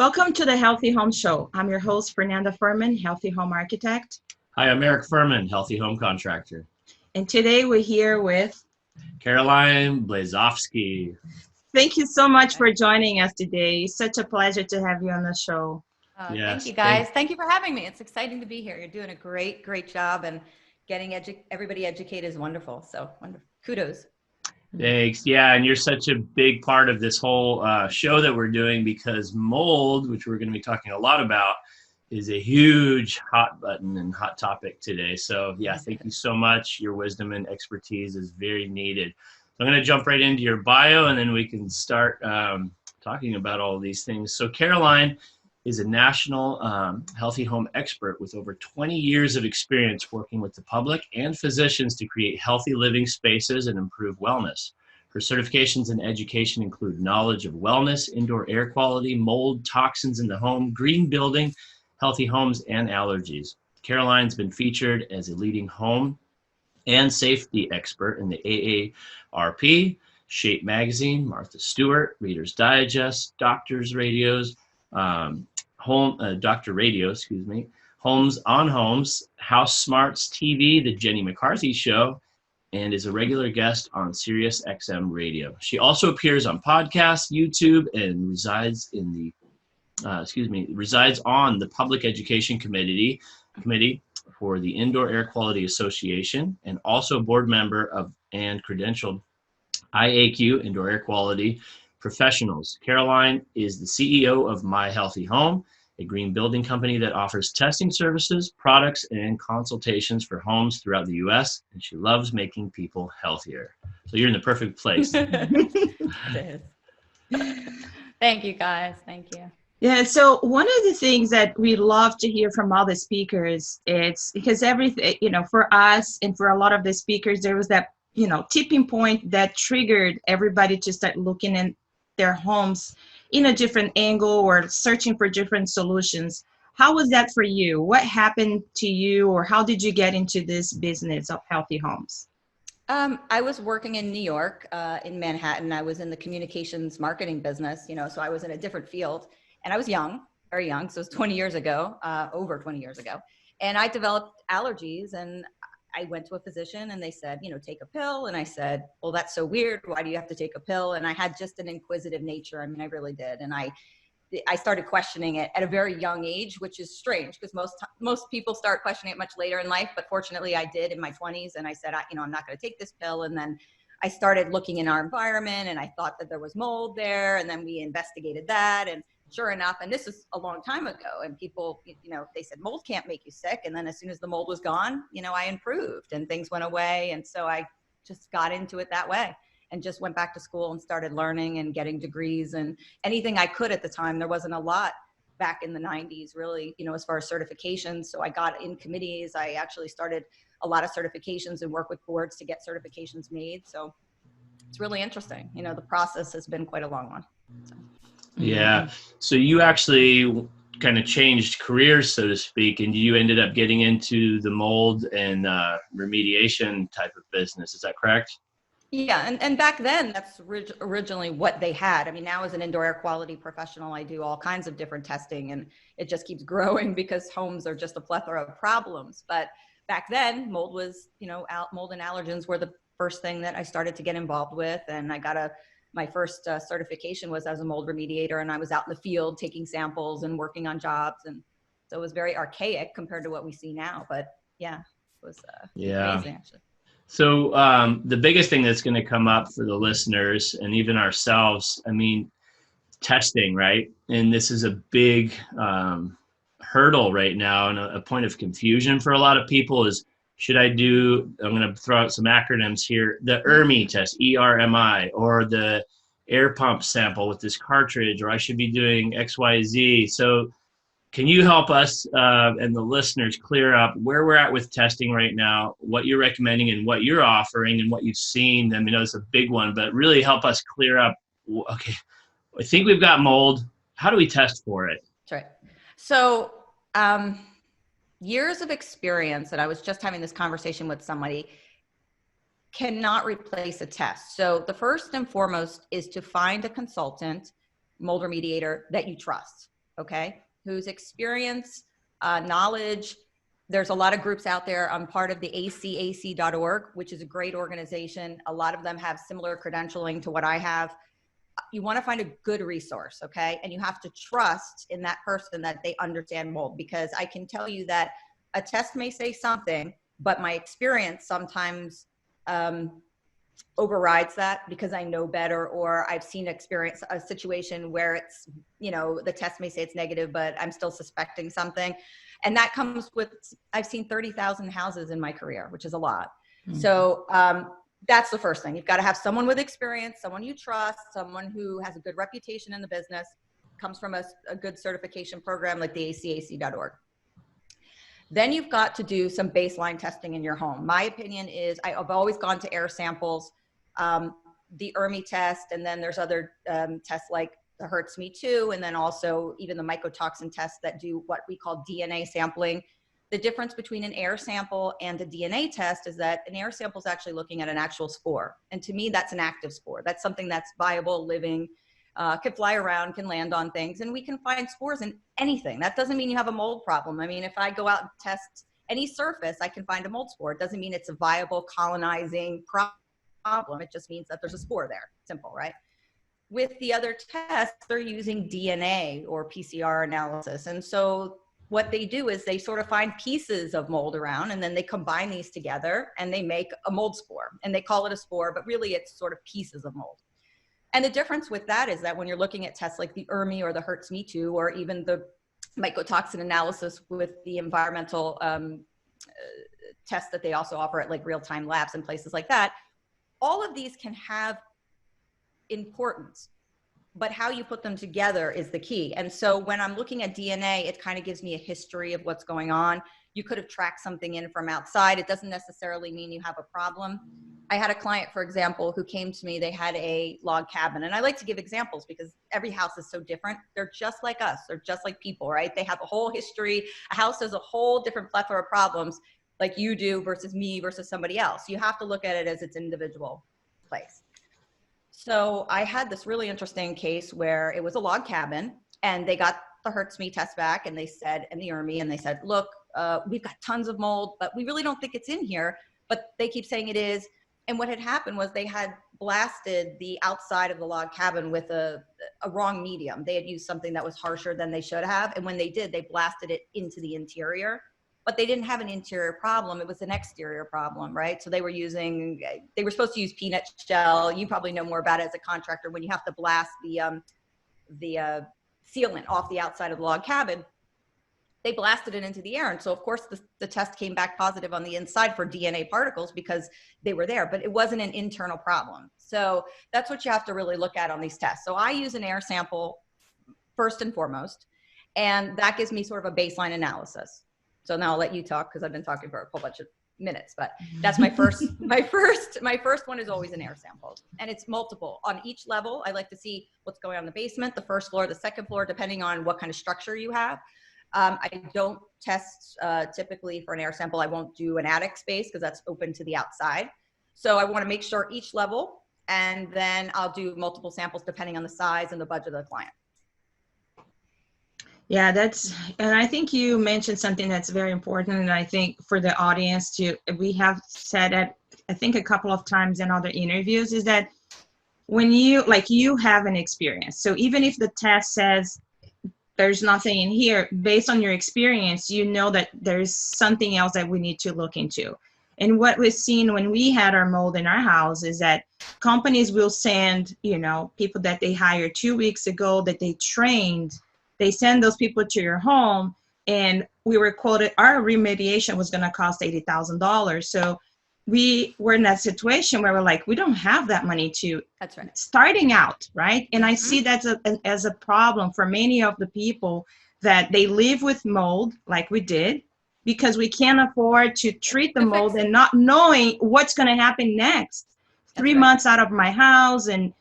Welcome to the Heathy Home Show. I'm your host, Fernanda Furman, Heathy Home Architect. Hi, I'm Eric Furman, Heathy Home Contractor. And today we're here with Caroline Blazovsky. Thank you so much for joining us today. It's such a pleasure to have you on the show. Yes, thank you, guys. Thank you for having me. It's exciting to be here. You're doing a great job, and getting everybody educated is wonderful. So wonderful. Kudos. Thanks. Yeah, and you're such a big part of this whole show that we're doing, because mold, which we're going to be talking a lot about, is a huge hot button and hot topic today. So yeah, thank you so much. Your wisdom and expertise is very needed. So I'm going to jump right into your bio, and then we can start talking about all of these things. So Caroline is a national healthy home expert with over 20 years of experience working with the public and physicians to create healthy living spaces and improve wellness. Her certifications and education include knowledge of wellness, indoor air quality, mold, toxins in the home, green building, healthy homes, and allergies. Caroline's been featured as a leading home and safety expert in the AARP, Shape Magazine, Martha Stewart, Reader's Digest, Doctor's Radios, Dr. Radio, Homes on Homes, House Smarts TV, The Jenny McCarthy Show, and is a regular guest on Sirius XM Radio. She also appears on podcasts, YouTube, and resides on the Public Education Committee for the Indoor Air Quality Association, and also board member of and credentialed IAQ, Indoor Air Quality Professionals. Caroline is the CEO of My Healthy Home, a green building company that offers testing services, products, and consultations for homes throughout the U.S., and she loves making people healthier. So you're in the perfect place. Thank you, guys. Thank you. Yeah, so one of the things that we love to hear from all the speakers, it's because everything, for us and for a lot of the speakers, there was that, tipping point that triggered everybody to start looking in their homes in a different angle or searching for different solutions. How was that for you? What happened to you, or how did you get into this business of healthy homes? I was working in New York, in Manhattan. I was in the communications marketing business, so I was in a different field, and I was young, very young. So it was 20 years ago, over 20 years ago. And I developed allergies, and I went to a physician and they said, take a pill. And I said, well, that's so weird. Why do you have to take a pill? And I had just an inquisitive nature. I mean, I really did. And I started questioning it at a very young age, which is strange because most people start questioning it much later in life. But fortunately I did in my 20s. And I said, I'm not going to take this pill. And then I started looking in our environment, and I thought that there was mold there. And then we investigated that. And sure enough, and this is a long time ago, and people, they said mold can't make you sick. And then as soon as the mold was gone, I improved and things went away. And so I just got into it that way and just went back to school and started learning and getting degrees and anything I could at the time. There wasn't a lot back in the 90s, really, as far as certifications. So I got in committees. I actually started a lot of certifications and work with boards to get certifications made. So it's really interesting. The process has been quite a long one. So. Yeah. So you actually kind of changed careers, so to speak, and you ended up getting into the mold and remediation type of business. Is that correct? Yeah. And back then, that's originally what they had. I mean, now as an indoor air quality professional, I do all kinds of different testing, and it just keeps growing because homes are just a plethora of problems. But back then, mold was, mold and allergens were the first thing that I started to get involved with. And I got my first certification was as a mold remediator, and I was out in the field taking samples and working on jobs. And so it was very archaic compared to what we see now. But yeah, it was amazing, actually. So the biggest thing that's going to come up for the listeners and even ourselves, testing, right? And this is a big hurdle right now, and a point of confusion for a lot of people is, I'm going to throw out some acronyms here, the ERMI test, ERMI, or the air pump sample with this cartridge, or I should be doing XYZ. So can you help us and the listeners clear up where we're at with testing right now, what you're recommending and what you're offering and what you've seen? I mean, it's a big one, but really help us clear up. Okay, I think we've got mold. How do we test for it? That's right. So, years of experience, and I was just having this conversation with somebody, cannot replace a test. So the first and foremost is to find a consultant, mold remediator that you trust. okay, whose experience, knowledge, there's a lot of groups out there. I'm part of the ACAC.org, which is a great organization. A lot of them have similar credentialing to what I have. You want to find a good resource, okay? And you have to trust in that person that they understand mold, because I can tell you that a test may say something, but my experience sometimes overrides that because I know better, or I've seen experience a situation where it's, you know, the test may say it's negative, but I'm still suspecting something. And that comes with, I've seen 30,000 houses in my career, which is a lot. Mm-hmm. So that's the first thing. You've got to have someone with experience, someone you trust, someone who has a good reputation in the business, comes from a good certification program like the ACAC.org. Then you've got to do some baseline testing in your home. My opinion is I've always gone to air samples, the ERMI test, and then there's other tests like the Hurts Me Too, and then also even the mycotoxin tests that do what we call DNA sampling. The difference between an air sample and a DNA test is that an air sample is actually looking at an actual spore. And to me, that's an active spore. That's something that's viable, living, can fly around, can land on things, and we can find spores in anything. That doesn't mean you have a mold problem. I mean, if I go out and test any surface, I can find a mold spore. It doesn't mean it's a viable colonizing problem. It just means that there's a spore there. Simple, right? With the other tests, they're using DNA or PCR analysis. And so what they do is they sort of find pieces of mold around, and then they combine these together and they make a mold spore, and they call it a spore, but really it's sort of pieces of mold. And the difference with that is that when you're looking at tests like the ERMI or the Hurts Me Too, or even the mycotoxin analysis with the environmental tests that they also offer at like real-time labs and places like that, all of these can have importance, but how you put them together is the key. And so when I'm looking at DNA, it kind of gives me a history of what's going on. You could have tracked something in from outside. It doesn't necessarily mean you have a problem. I had a client, for example, who came to me. They had a log cabin, and I like to give examples because every house is so different. They're just like us. They're just like people, right? They have a whole history. A house has a whole different plethora of problems like you do versus me versus somebody else. You have to look at it as its individual place. So I had this really interesting case where it was a log cabin, and they got the Hurts Me test back, and they said, and the ERMI, and they said, look, we've got tons of mold, but we really don't think it's in here, but they keep saying it is. And what had happened was they had blasted the outside of the log cabin with a wrong medium. They had used something that was harsher than they should have. And when they did, they blasted it into the interior, but they didn't have an interior problem. It was an exterior problem, right? So they were supposed to use peanut shell. You probably know more about it as a contractor when you have to blast the sealant off the outside of the log cabin. They blasted it into the air. And so of course the test came back positive on the inside for DNA particles because they were there, but it wasn't an internal problem. So that's what you have to really look at on these tests. So I use an air sample first and foremost, and that gives me sort of a baseline analysis. So now I'll let you talk because I've been talking for a whole bunch of minutes, but that's my first one is always an air sample, and it's multiple on each level. I like to see what's going on in the basement, the first floor, the second floor, depending on what kind of structure you have. I don't test typically for an air sample. I won't do an attic space because that's open to the outside. So I want to make sure each level, and then I'll do multiple samples depending on the size and the budget of the client. Yeah, and I think you mentioned something that's very important. And I think for the audience we have said it, I think a couple of times in other interviews, is that when you have an experience. So even if the test says there's nothing in here, based on your experience, you know that there's something else that we need to look into. And what we've seen when we had our mold in our house is that companies will send, people that they hired 2 weeks ago that they trained, they send those people to your home, and we were quoted, our remediation was going to cost $80,000. So we were in that situation where we're like, we don't have that money to That's right. starting out, right? And I see that as a problem for many of the people that they live with mold like we did, because we can't afford to treat the mold and not knowing what's going to happen next. That's 3 months out of my house, and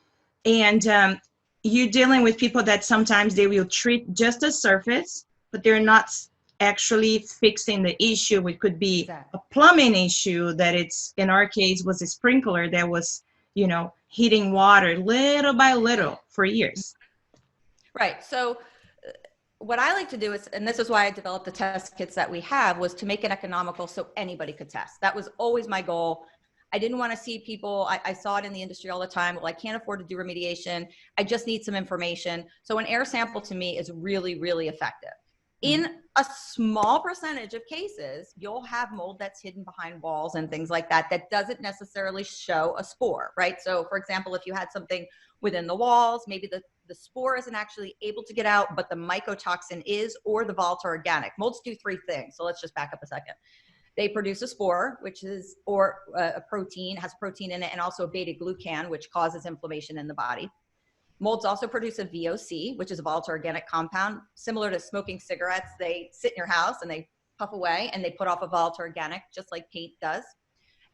you're dealing with people that sometimes they will treat just the surface, but they're not actually fixing the issue. It could be a plumbing issue that it's, in our case, was a sprinkler that was, heating water little by little for years. Right. So what I like to do is, and this is why I developed the test kits that we have, was to make it economical so anybody could test. That was always my goal. I didn't want to see people, I saw it in the industry all the time, well, I can't afford to do remediation. I just need some information. So an air sample to me is really, really effective. In a small percentage of cases, you'll have mold that's hidden behind walls and things like that, that doesn't necessarily show a spore, right? So for example, if you had something within the walls, maybe the spore isn't actually able to get out, but the mycotoxin is, or the volatile organic. Molds do three things. So let's just back up a second. They produce a spore, which is, or a protein, has protein in it, and also a beta glucan, which causes inflammation in the body. Molds also produce a VOC, which is a volatile organic compound. Similar to smoking cigarettes, they sit in your house and they puff away and they put off a volatile organic, just like paint does.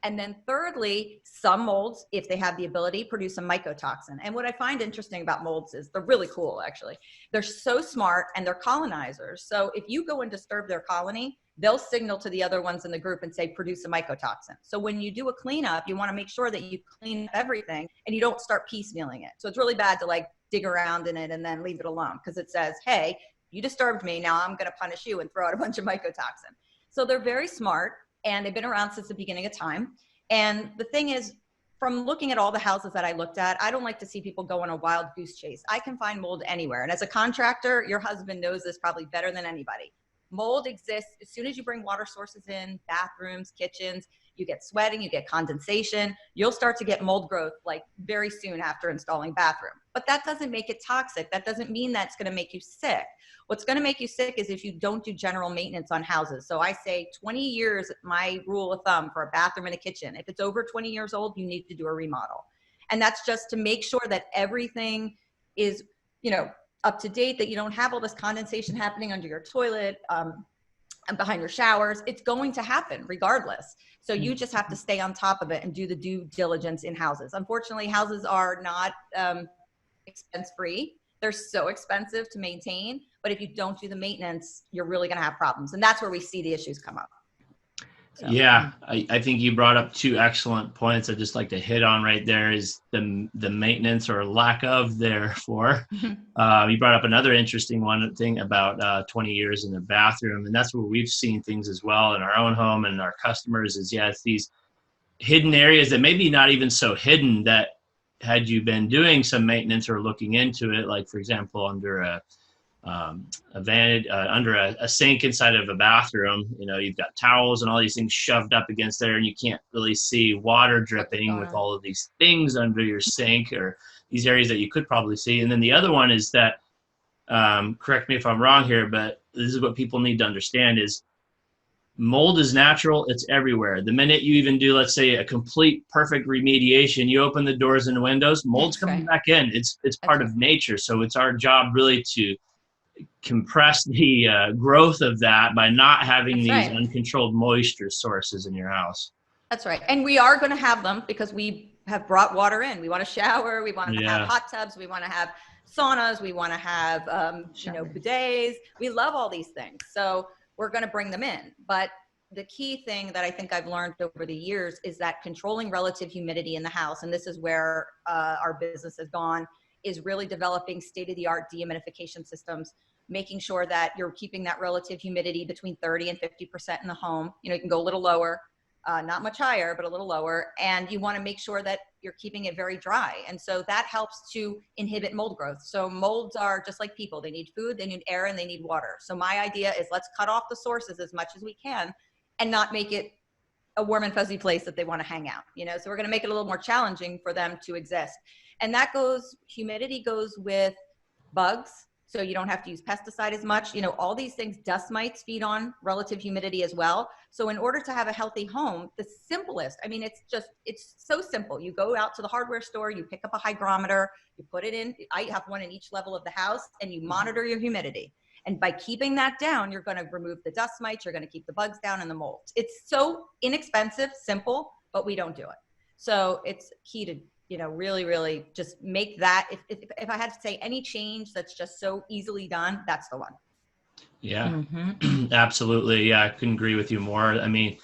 And then thirdly, some molds, if they have the ability, produce a mycotoxin. And what I find interesting about molds is they're really cool, actually. They're so smart and they're colonizers. So if you go and disturb their colony, they'll signal to the other ones in the group and say, produce a mycotoxin. So when you do a cleanup, you want to make sure that you clean up everything and you don't start piecemealing it. So it's really bad to like dig around in it and then leave it alone, because it says, hey, you disturbed me, now I'm going to punish you and throw out a bunch of mycotoxin. So they're very smart. And they've been around since the beginning of time. And the thing is, from looking at all the houses that I looked at, I don't like to see people go on a wild goose chase. I can find mold anywhere. And as a contractor, your husband knows this probably better than anybody. Mold exists as soon as you bring water sources in, bathrooms, kitchens, you get sweating, you get condensation, you'll start to get mold growth like very soon after installing bathroom. But that doesn't make it toxic. That doesn't mean that's going to make you sick. What's going to make you sick is if you don't do general maintenance on houses. So I say 20 years, my rule of thumb for a bathroom and a kitchen. If it's over 20 years old, you need to do a remodel. And that's just to make sure that everything is, you know, up to date, that you don't have all this condensation happening under your toilet and behind your showers. It's going to happen regardless. So you just have to stay on top of it and do the due diligence in houses. Unfortunately, houses are not expense-free. They're so expensive to maintain, but if you don't do the maintenance, you're really going to have problems. And that's where we see the issues come up. So. Yeah, I think you brought up two excellent points I'd just like to hit on right there is the maintenance or lack of therefore. You brought up another interesting thing about 20 years in the bathroom, and that's where we've seen things as well in our own home and our customers is, it's these hidden areas that maybe not even so hidden that had you been doing some maintenance or looking into it, like for example, under a sink inside of a bathroom, you know, you've got towels and all these things shoved up against there and you can't really see water dripping with all of these things under your sink or these areas that you could probably see. And then the other one is that, correct me if I'm wrong here, but this is what people need to understand is mold is natural. It's everywhere. The minute you even do, let's say, a complete perfect remediation, you open the doors and the windows, mold's coming back in. It's part of nature. So it's our job really to compress the growth of that by not having these uncontrolled moisture sources in your house. That's right. And we are going to have them because we have brought water in. We want to shower. We want to have hot tubs. We want to have saunas. We want to have, bidets. We love all these things. So we're going to bring them in. But the key thing that I think I've learned over the years is that controlling relative humidity in the house, and this is where our business has gone, is really developing state-of-the-art dehumidification systems, making sure that you're keeping that relative humidity between 30 and 50% in the home. You know, you can go a little lower, not much higher, but a little lower. And you want to make sure that you're keeping it very dry. And so that helps to inhibit mold growth. So molds are just like people. They need food, they need air, and they need water. So my idea is let's cut off the sources as much as we can and not make it a warm and fuzzy place that they want to hang out. You know, so we're going to make it a little more challenging for them to exist. And that goes, humidity goes with bugs. So you don't have to use pesticide as much. You know, all these things, dust mites feed on relative humidity as well. So in order to have a healthy home, the simplest, I mean, it's so simple. You go out to the hardware store, you pick up a hygrometer, you put it in, I have one in each level of the house, and you monitor your humidity. And by keeping that down, you're going to remove the dust mites, you're going to keep the bugs down and the mold. It's so inexpensive, simple, but we don't do it. So it's key to, you know, really, really just make that, if I had to say any change that's just so easily done, that's the one. Yeah, absolutely. Yeah, I couldn't agree with you more. I mean,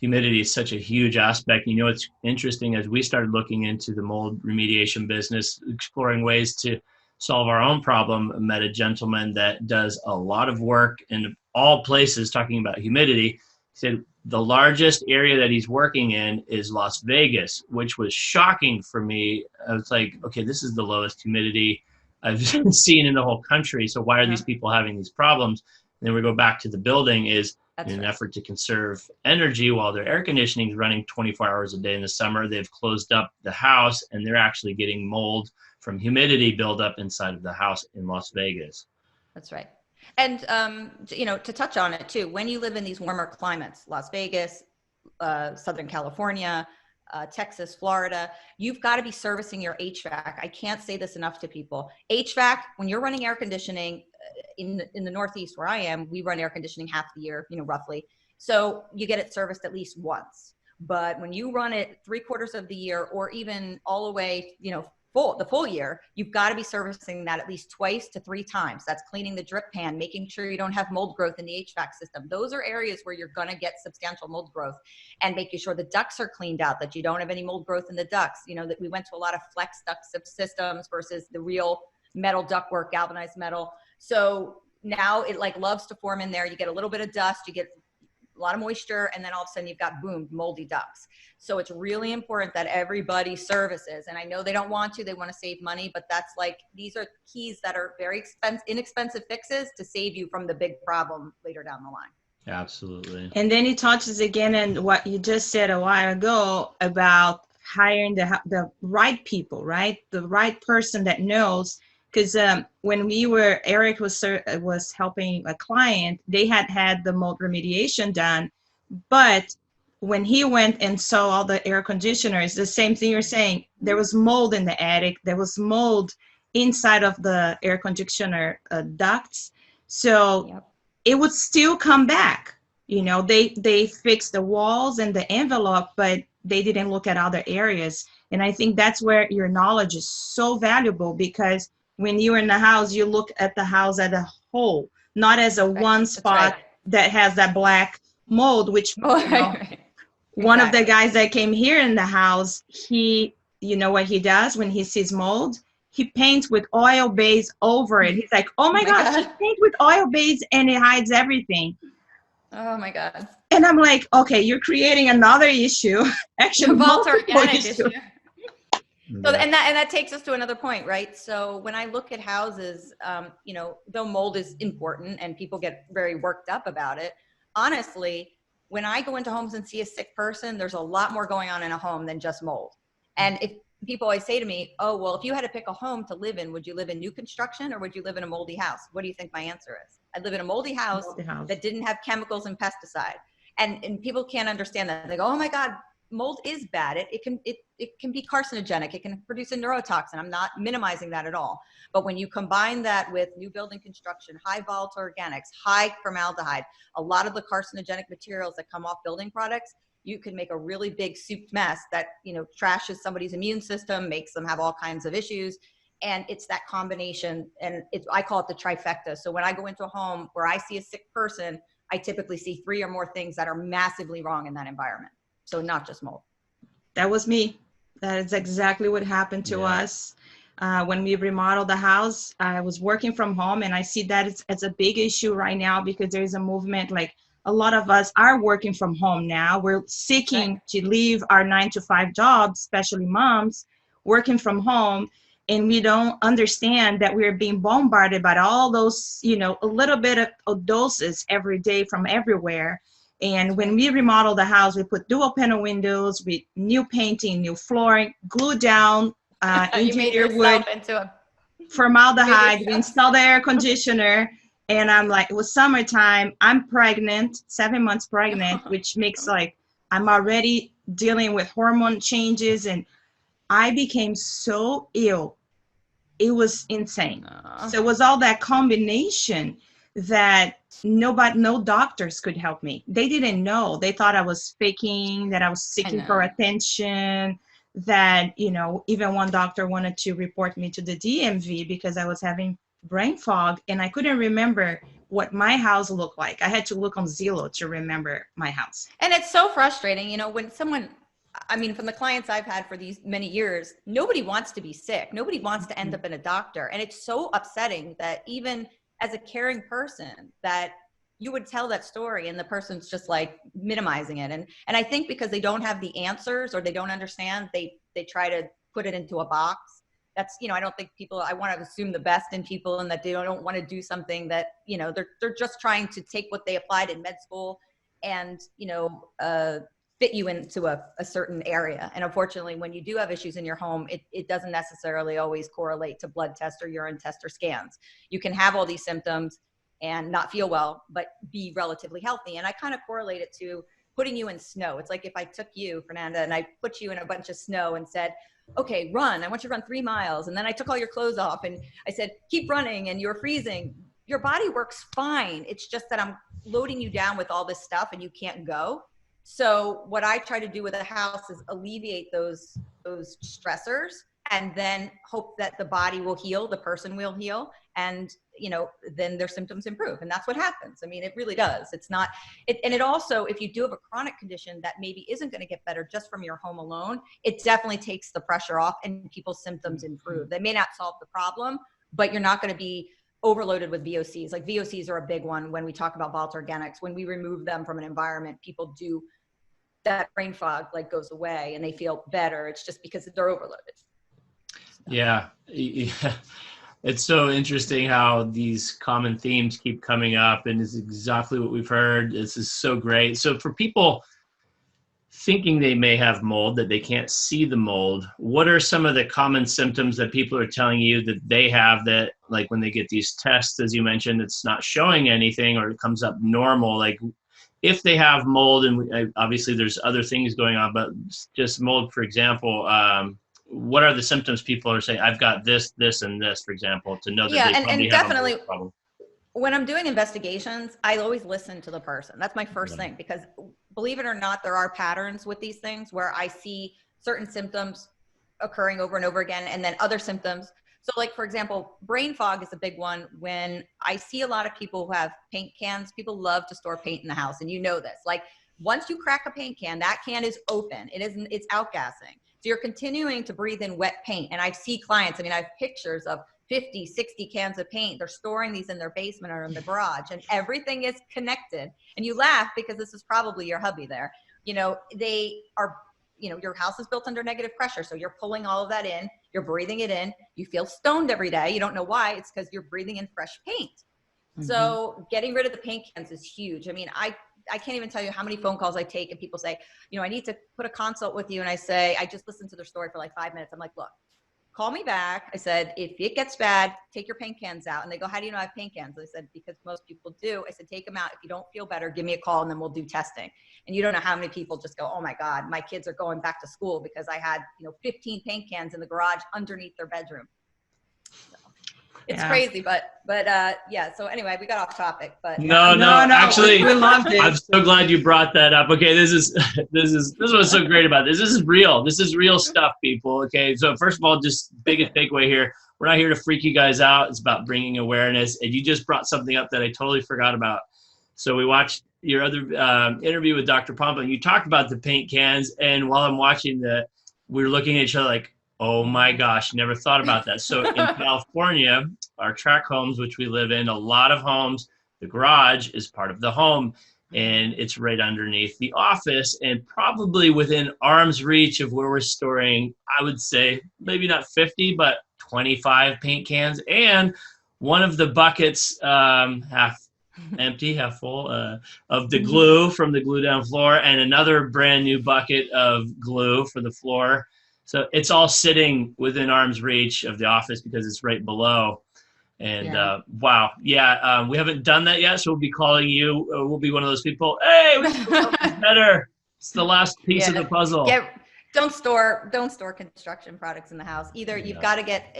humidity is such a huge aspect. You know, it's interesting as we started looking into the mold remediation business, exploring ways to solve our own problem, I met a gentleman that does a lot of work in all places talking about humidity. He said the largest area that he's working in is Las Vegas, which was shocking for me. I was like, okay, this is the lowest humidity I've seen in the whole country. So why are these people having these problems? And then we go back to the building is in an effort to conserve energy while their air conditioning is running 24 hours a day in the summer. They've closed up the house and they're actually getting mold from humidity buildup inside of the house in Las Vegas. That's right. And, to touch on it too, when you live in these warmer climates, Las Vegas, Southern California, Texas, Florida, you've got to be servicing your HVAC. I can't say this enough to people. HVAC, when you're running air conditioning in the Northeast where I am, we run air conditioning half the year, roughly. So you get it serviced at least once. But when you run it 3/4 of the year or even all the way, the full year, you've got to be servicing that at least 2 to 3 times. That's cleaning the drip pan, making sure you don't have mold growth in the HVAC system. Those are areas where you're going to get substantial mold growth, and making sure the ducts are cleaned out, that you don't have any mold growth in the ducts. That we went to a lot of flex duct systems versus the real metal ductwork, galvanized metal. So now it loves to form in there. You get a little bit of dust, you get a lot of moisture, and then all of a sudden you've got moldy ducts. So it's really important that everybody services. And I know they don't want to, they want to save money, but that's these are keys that are very inexpensive fixes to save you from the big problem later down the line. Absolutely. And then it touches again on what you just said a while ago about hiring the right people, right? The right person that knows. Because when Eric was helping a client, they had the mold remediation done. But when he went and saw all the air conditioners, the same thing you're saying, there was mold in the attic. There was mold inside of the air conditioner ducts. So it would still come back. They fixed the walls and the envelope, but they didn't look at other areas. And I think that's where your knowledge is so valuable, because when you're in the house, you look at the house as a whole, not as a one spot that has that black mold, which one of the guys that came here in the house, you know what he does when he sees mold? He paints with oil base over it. He's like, oh my gosh, he paints with oil base and it hides everything. Oh my God. And I'm like, okay, you're creating another issue. Actually, multiple issue. So, and that takes us to another point, right? So when I look at houses, though mold is important and people get very worked up about it, honestly, when I go into homes and see a sick person, there's a lot more going on in a home than just mold. And if people always say to me, oh, well, if you had to pick a home to live in, would you live in new construction or would you live in a moldy house? What do you think my answer is? I'd live in a moldy house that didn't have chemicals and pesticide. And people can't understand that. They go, oh my God, mold is bad. It can be carcinogenic. It can produce a neurotoxin. I'm not minimizing that at all. But when you combine that with new building construction, high volatile organics, high formaldehyde, a lot of the carcinogenic materials that come off building products, you can make a really big souped mess that, trashes somebody's immune system, makes them have all kinds of issues. And it's that combination. And I call it the trifecta. So when I go into a home where I see a sick person, I typically see 3 or more things that are massively wrong in that environment. So not just mold. That was me. That is exactly what happened to us. When we remodeled the house, I was working from home, and I see that it's a big issue right now because there's a movement. Like, a lot of us are working from home now. We're seeking to leave our 9-to-5 jobs, especially moms working from home. And we don't understand that we're being bombarded by all those, a little bit of doses every day from everywhere. And when we remodel the house, we put dual panel windows with new painting, new flooring, glued down, engineered wood, formaldehyde. We installed the air conditioner. And I'm like, it was summertime. I'm pregnant, 7 months pregnant, which makes I'm already dealing with hormone changes. And I became so ill. It was insane. So it was all that combination that no doctors could help me. They didn't know. They thought I was faking, that I was seeking for attention, that, even one doctor wanted to report me to the DMV because I was having brain fog and I couldn't remember what my house looked like. I had to look on Zillow to remember my house. And it's so frustrating, when someone, I mean, from the clients I've had for these many years, nobody wants to be sick. Nobody wants to end up in a doctor. And it's so upsetting that even as a caring person that you would tell that story and the person's just like minimizing it. And I think because they don't have the answers or they don't understand, they try to put it into a box. That's, I don't think I want to assume the best in people and that they don't want to do something that, they're just trying to take what they applied in med school and, fit you into a certain area. And unfortunately, when you do have issues in your home, it doesn't necessarily always correlate to blood test or urine test or scans. You can have all these symptoms and not feel well, but be relatively healthy. And I kind of correlate it to putting you in snow. It's like if I took you, Fernanda, and I put you in a bunch of snow and said, okay, run. I want you to run 3 miles. And then I took all your clothes off and I said, keep running, and you're freezing. Your body works fine. It's just that I'm loading you down with all this stuff and you can't go. So what I try to do with a house is alleviate those stressors and then hope that the body will heal, the person will heal, and then their symptoms improve. And that's what happens. I mean, it really does. It's not, and it also, if you do have a chronic condition that maybe isn't going to get better just from your home alone, it definitely takes the pressure off and people's symptoms improve. They may not solve the problem, but you're not going to be overloaded with VOCs. Like VOCs are a big one when we talk about volatile organics. When we remove them from an environment, people do, that brain fog like goes away and they feel better. It's just because they're overloaded. Yeah. It's so interesting how these common themes keep coming up, and it's exactly what we've heard. This is so great. So for people thinking they may have mold, that they can't see the mold, what are some of the common symptoms that people are telling you that they have, that like when they get these tests, as you mentioned, it's not showing anything or it comes up normal? Like if they have mold, and obviously there's other things going on, but just mold, for example, what are the symptoms people are saying? I've got this, this, and this, for example, to know that they probably and have definitely a mold problem. When I'm doing investigations, I always listen to the person. That's my first thing, because believe it or not, there are patterns with these things where I see certain symptoms occurring over and over again, and then other symptoms. So like, for example, brain fog is a big one. When I see a lot of people who have paint cans, people love to store paint in the house. And you know this, like once you crack a paint can, that can is open. It's outgassing. So you're continuing to breathe in wet paint. And I see clients, I have pictures of 50, 60 cans of paint. They're storing these in their basement or in the garage, and everything is connected. And you laugh because this is probably your hubby there. They are, your house is built under negative pressure. So you're pulling all of that in, you're breathing it in, you feel stoned every day. You don't know why. It's because you're breathing in fresh paint. Mm-hmm. So getting rid of the paint cans is huge. I can't even tell you how many phone calls I take and people say, I need to put a consult with you. And I say, I just listened to their story for like 5 minutes. I'm like, look, call me back. I said, if it gets bad, take your paint cans out. And they go, how do you know I have paint cans? I said, because most people do. I said, take them out. If you don't feel better, give me a call and then we'll do testing. And you don't know how many people just go, oh my God, my kids are going back to school because I had, 15 paint cans in the garage underneath their bedroom. So. It's crazy, but yeah. So anyway, we got off topic, but no. Actually, we loved it. I'm so glad you brought that up. Okay, this is what's so great about this. This is real. This is real stuff, people. Okay, so first of all, just biggest takeaway here: we're not here to freak you guys out. It's about bringing awareness. And you just brought something up that I totally forgot about. So we watched your other interview with Dr. Pompa, and you talked about the paint cans. And while I'm watching that, we're looking at each other like, oh my gosh, never thought about that. So in California, our tract homes, which we live in, a lot of homes, the garage is part of the home and it's right underneath the office and probably within arm's reach of where we're storing, I would say maybe not 50, but 25 paint cans. And one of the buckets, half empty, half full, of the glue from the glue down floor, and another brand new bucket of glue for the floor. So it's all sitting within arm's reach of the office because it's right below. And wow. Yeah. We haven't done that yet. So we'll be calling you. We'll be one of those people. Hey, we can do something better. It's the last piece of the puzzle. Yeah. Don't store construction products in the house either. You've got to get,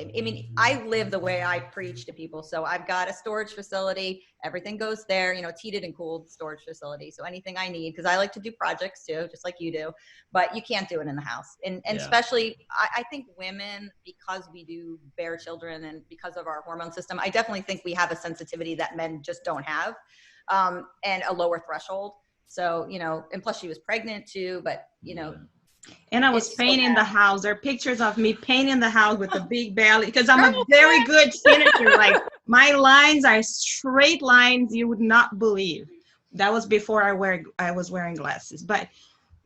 I live the way I preach to people. So I've got a storage facility. Everything goes there, it's heated and cooled storage facility. So anything I need, because I like to do projects too, just like you do, but you can't do it in the house. And especially, I think women, because we do bear children and because of our hormone system, I definitely think we have a sensitivity that men just don't have, and a lower threshold. So, and plus she was pregnant too, but, And I was It's so painting the bad. house. There are pictures of me painting the house with the big belly because I'm a very good finisher. Like my lines are straight lines you would not believe. That was before I was wearing glasses, but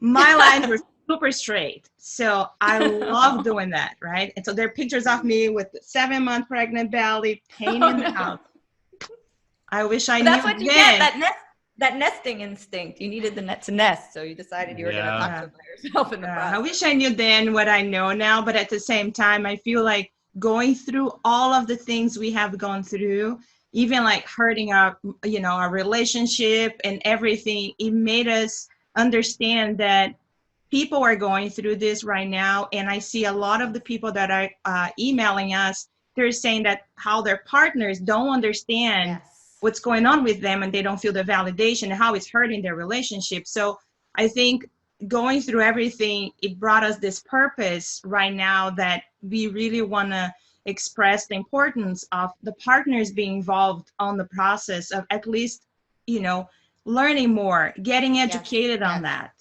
my lines were super straight. So I love doing that, right? And so there are pictures of me with the 7-month pregnant belly painting the house. I wish I But that's knew what you get, then. that nesting instinct. You needed the net to nest, so you decided you were going to Yeah. toxify yourself in the I process. wish I knew then what I know now, but at the same time, I feel like going through all of the things we have gone through, even like hurting our relationship and everything, it made us understand that people are going through this right now. And I see a lot of the people that are emailing us, they're saying that how their partners don't understand Yes. what's going on with them and they don't feel the validation and how it's hurting their relationship. So I think going through everything, it brought us this purpose right now that we really want to express the importance of the partners being involved on the process of at least, learning more, getting educated on that.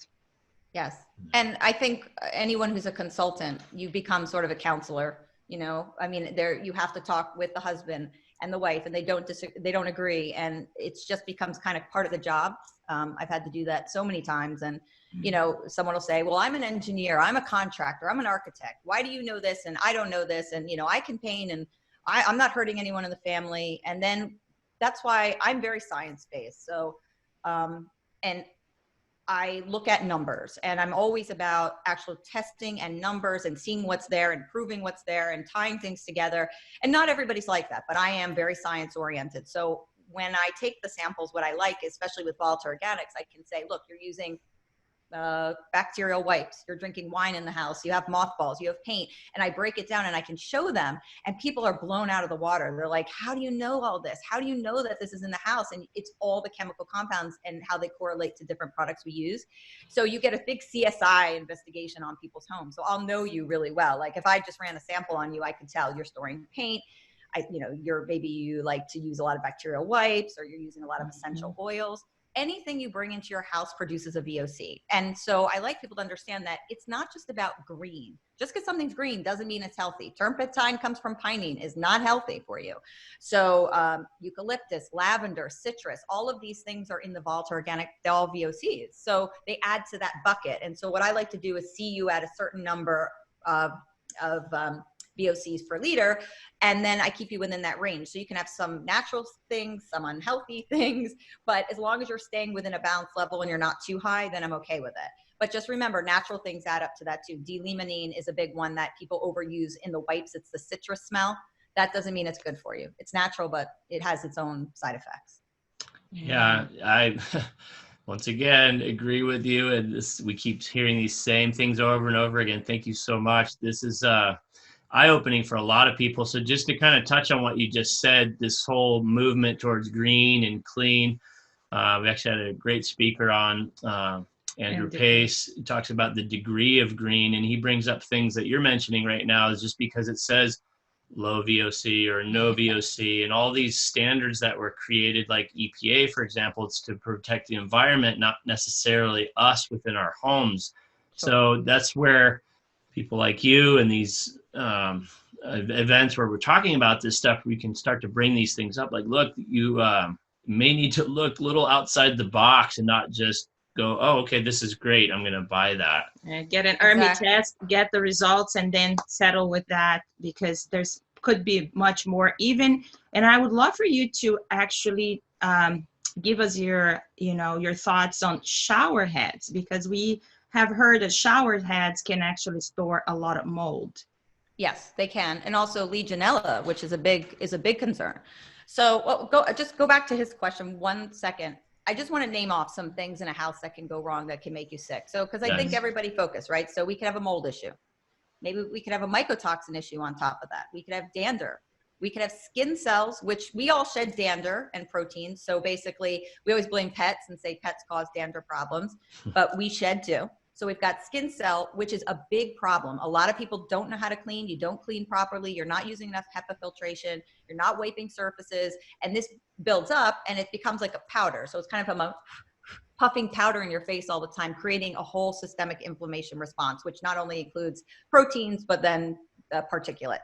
Yes. And I think anyone who's a consultant, you become sort of a counselor, I mean, you have to talk with the husband and the wife and they don't agree. And it's just becomes kind of part of the job. I've had to do that so many times. And, someone will say, well, I'm an engineer, I'm a contractor, I'm an architect. Why do you know this? And I don't know this. And, I can paint and I'm not hurting anyone in the family. And then that's why I'm very science-based. So, and I look at numbers and I'm always about actual testing and numbers and seeing what's there and proving what's there and tying things together. And not everybody's like that, but I am very science oriented. So when I take the samples, what I like, especially with volatile organics, I can say, look, you're using bacterial wipes, you're drinking wine in the house, you have mothballs, you have paint, and I break it down and I can show them and people are blown out of the water. They're like, how do you know all this? How do you know that this is in the house? And it's all the chemical compounds and how they correlate to different products we use. So you get a big CSI investigation on people's homes. So I'll know you really well. Like if I just ran a sample on you, I could tell you're storing paint. Maybe you like to use a lot of bacterial wipes or you're using a lot of essential oils. Anything you bring into your house produces a VOC. And so I like people to understand that it's not just about green. Just because something's green doesn't mean it's healthy. Turpentine comes from pinene, is not healthy for you. So eucalyptus, lavender, citrus, all of these things are in the volatile organic, they're all VOCs. So they add to that bucket. And so what I like to do is see you at a certain number of VOCs per liter, and then I keep you within that range. So you can have some natural things, some unhealthy things, but as long as you're staying within a balanced level and you're not too high, then I'm okay with it. But just remember, natural things add up to that too. D-limonene is a big one that people overuse in the wipes. It's the citrus smell. That doesn't mean it's good for you. It's natural, but it has its own side effects. Yeah, I once again agree with you. And we keep hearing these same things over and over again. Thank you so much. This is eye-opening for a lot of people. So just to kind of touch on what you just said, this whole movement towards green and clean, we actually had a great speaker on, Andrew Pace. He talks about the degree of green, and he brings up things that you're mentioning right now is just because it says low VOC or no VOC, and all these standards that were created, like EPA, for example, it's to protect the environment, not necessarily us within our homes. Sure. So that's where people like you and these events where we're talking about this stuff, we can start to bring these things up. Like, look, you may need to look a little outside the box and not just go, oh, okay, this is great, I'm going to buy that. Get an army test, get the results, and then settle with that, because there's could be much more even. And I would love for you to actually give us your thoughts on shower heads, because we have heard that shower heads can actually store a lot of mold. Yes, they can. And also Legionella, which is a big concern. So go back to his question 1 second. I just want to name off some things in a house that can go wrong that can make you sick. So, because I think everybody focus, right? So we could have a mold issue. Maybe we could have a mycotoxin issue on top of that. We could have dander. We could have skin cells, which we all shed dander and proteins. So basically, we always blame pets and say pets cause dander problems, but we shed too. So we've got skin cell, which is a big problem. A lot of people don't know how to clean. You don't clean properly. You're not using enough Hepa filtration. You're not wiping surfaces. And this builds up and it becomes like a powder. So it's kind of a puffing powder in your face all the time, creating a whole systemic inflammation response, which not only includes proteins, but then particulate.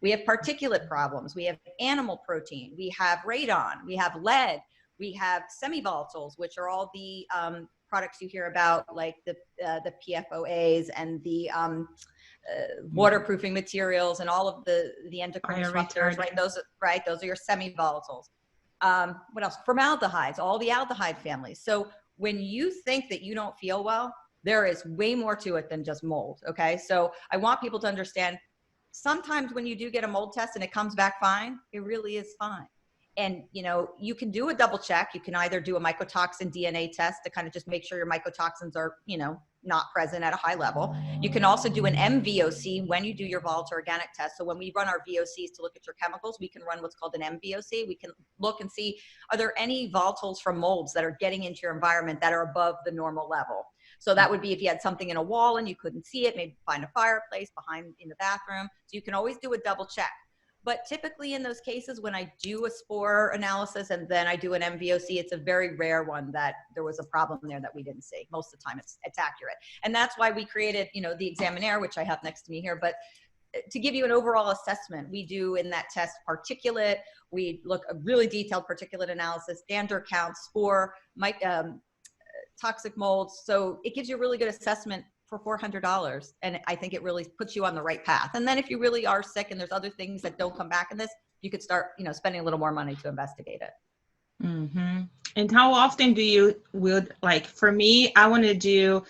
We have particulate problems. We have animal protein. We have radon. We have lead. We have semi-volatiles, which are all the products you hear about, like the PFOAs and the waterproofing materials and all of the endocrine disruptors, right? Those are your semi-volatiles. What else? Formaldehydes, all the aldehyde families. So when you think that you don't feel well, there is way more to it than just mold. Okay. So I want people to understand, sometimes when you do get a mold test and it comes back fine, it really is fine. And, you know, you can do a double check. You can either do a mycotoxin DNA test to kind of just make sure your mycotoxins are, you know, not present at a high level. You can also do an MVOC when you do your volatile organic test. So when we run our VOCs to look at your chemicals, we can run what's called an MVOC. We can look and see, are there any volatiles from molds that are getting into your environment that are above the normal level? So that would be if you had something in a wall and you couldn't see it, maybe find a fireplace behind in the bathroom. So you can always do a double check. But typically in those cases, when I do a spore analysis and then I do an MVOC, it's a very rare one that there was a problem there that we didn't see. Most of the time it's accurate. And that's why we created, you know, the Examinaire, which I have next to me here. But to give you an overall assessment, we do in that test particulate, we look a really detailed particulate analysis, dander counts, spore, toxic molds. So it gives you a really good assessment for $400. And I think it really puts you on the right path. And then if you really are sick and there's other things that don't come back in this, you could start, you know, spending a little more money to investigate it. Mm-hmm. And how often do you, like for me, I want to do,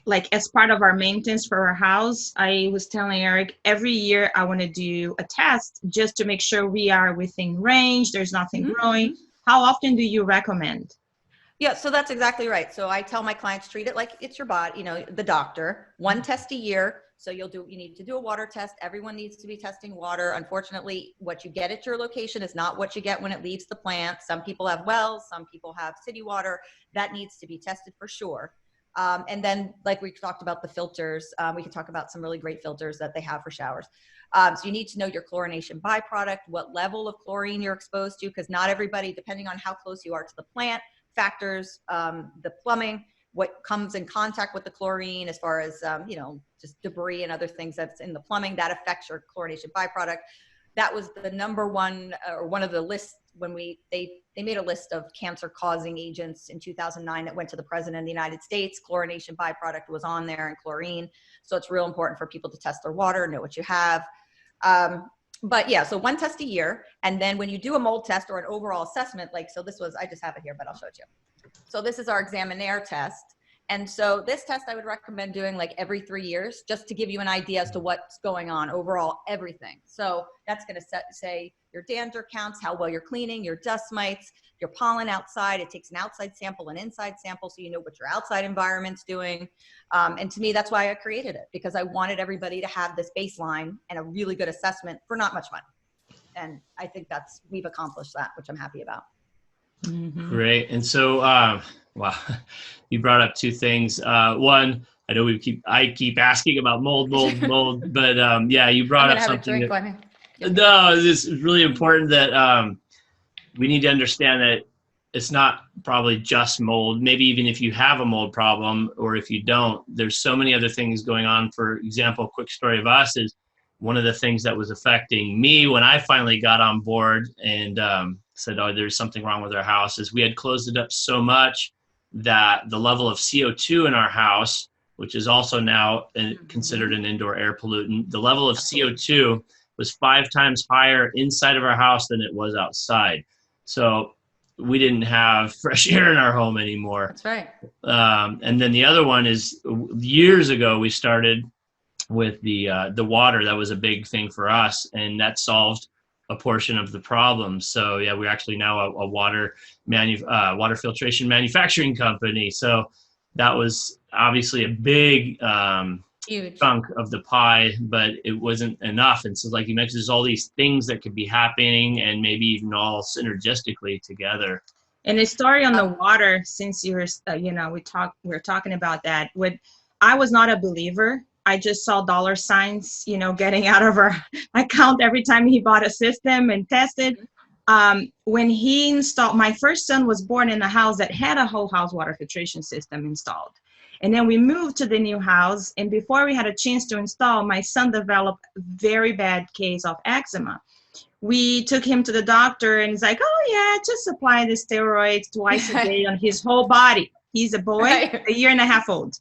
like as part of our maintenance for our house, I was telling Eric, every year I want to do a test just to make sure we are within range, there's nothing growing. How often do you recommend? Yeah, so that's exactly right. So I tell my clients, treat it like it's your body, you know, the doctor, one test a year. So you need to do a water test. Everyone needs to be testing water. Unfortunately, what you get at your location is not what you get when it leaves the plant. Some people have wells, some people have city water. That needs to be tested for sure. And then like we talked about the filters, we can talk about some really great filters that they have for showers. So you need to know your chlorination byproduct, what level of chlorine you're exposed to, because not everybody, depending on how close you are to the plant, factors, the plumbing, what comes in contact with the chlorine as far as, you know, just debris and other things that's in the plumbing, that affects your chlorination byproduct. That was the number one, or one of the lists when they made a list of cancer causing agents in 2009 that went to the president of the United States. Chlorination byproduct was on there, and chlorine. So it's real important for people to test their water, know what you have. But yeah, so one test a year. And then when you do a mold test or an overall assessment, like, so this was, I just have it here, but I'll show it to you. So this is our Examinaire test. And so this test I would recommend doing like every 3 years, just to give you an idea as to what's going on overall, everything. So that's going to say your dander counts, how well you're cleaning, your dust mites, your pollen outside. It takes an outside sample, an inside sample, so you know what your outside environment's doing. And to me, that's why I created it, because I wanted everybody to have this baseline and a really good assessment for not much money. And I think we've accomplished that, which I'm happy about. Mm-hmm. Great. And so, wow, you brought up two things. One, I know I keep asking about mold, but yeah, you brought up something. No, it's really important that we need to understand that it's not probably just mold. Maybe even if you have a mold problem, or if you don't, there's so many other things going on. For example, a quick story of us is one of the things that was affecting me when I finally got on board and said, oh, there's something wrong with our house, is we had closed it up so much that the level of CO2 in our house, which is also now considered an indoor air pollutant, the level of CO2 was 5 times higher inside of our house than it was outside. So we didn't have fresh air in our home anymore. That's right. And then the other one is, years ago, we started with the water. That was a big thing for us, and that solved a portion of the problem. So yeah, we're actually now a water filtration manufacturing company. So that was obviously a big huge chunk of the pie, but it wasn't enough. And so, like you mentioned, there's all these things that could be happening, and maybe even all synergistically together. And a story on the water, since you're, we're talking about that. I was not a believer. I just saw dollar signs, getting out of our account every time he bought a system and tested. When he installed, my first son was born in a house that had a whole house water filtration system installed. And then we moved to the new house. And before we had a chance to install, my son developed a very bad case of eczema. We took him to the doctor and he's like, oh yeah, just apply the steroids twice a day on his whole body. He's a boy, Right. a year and a half old.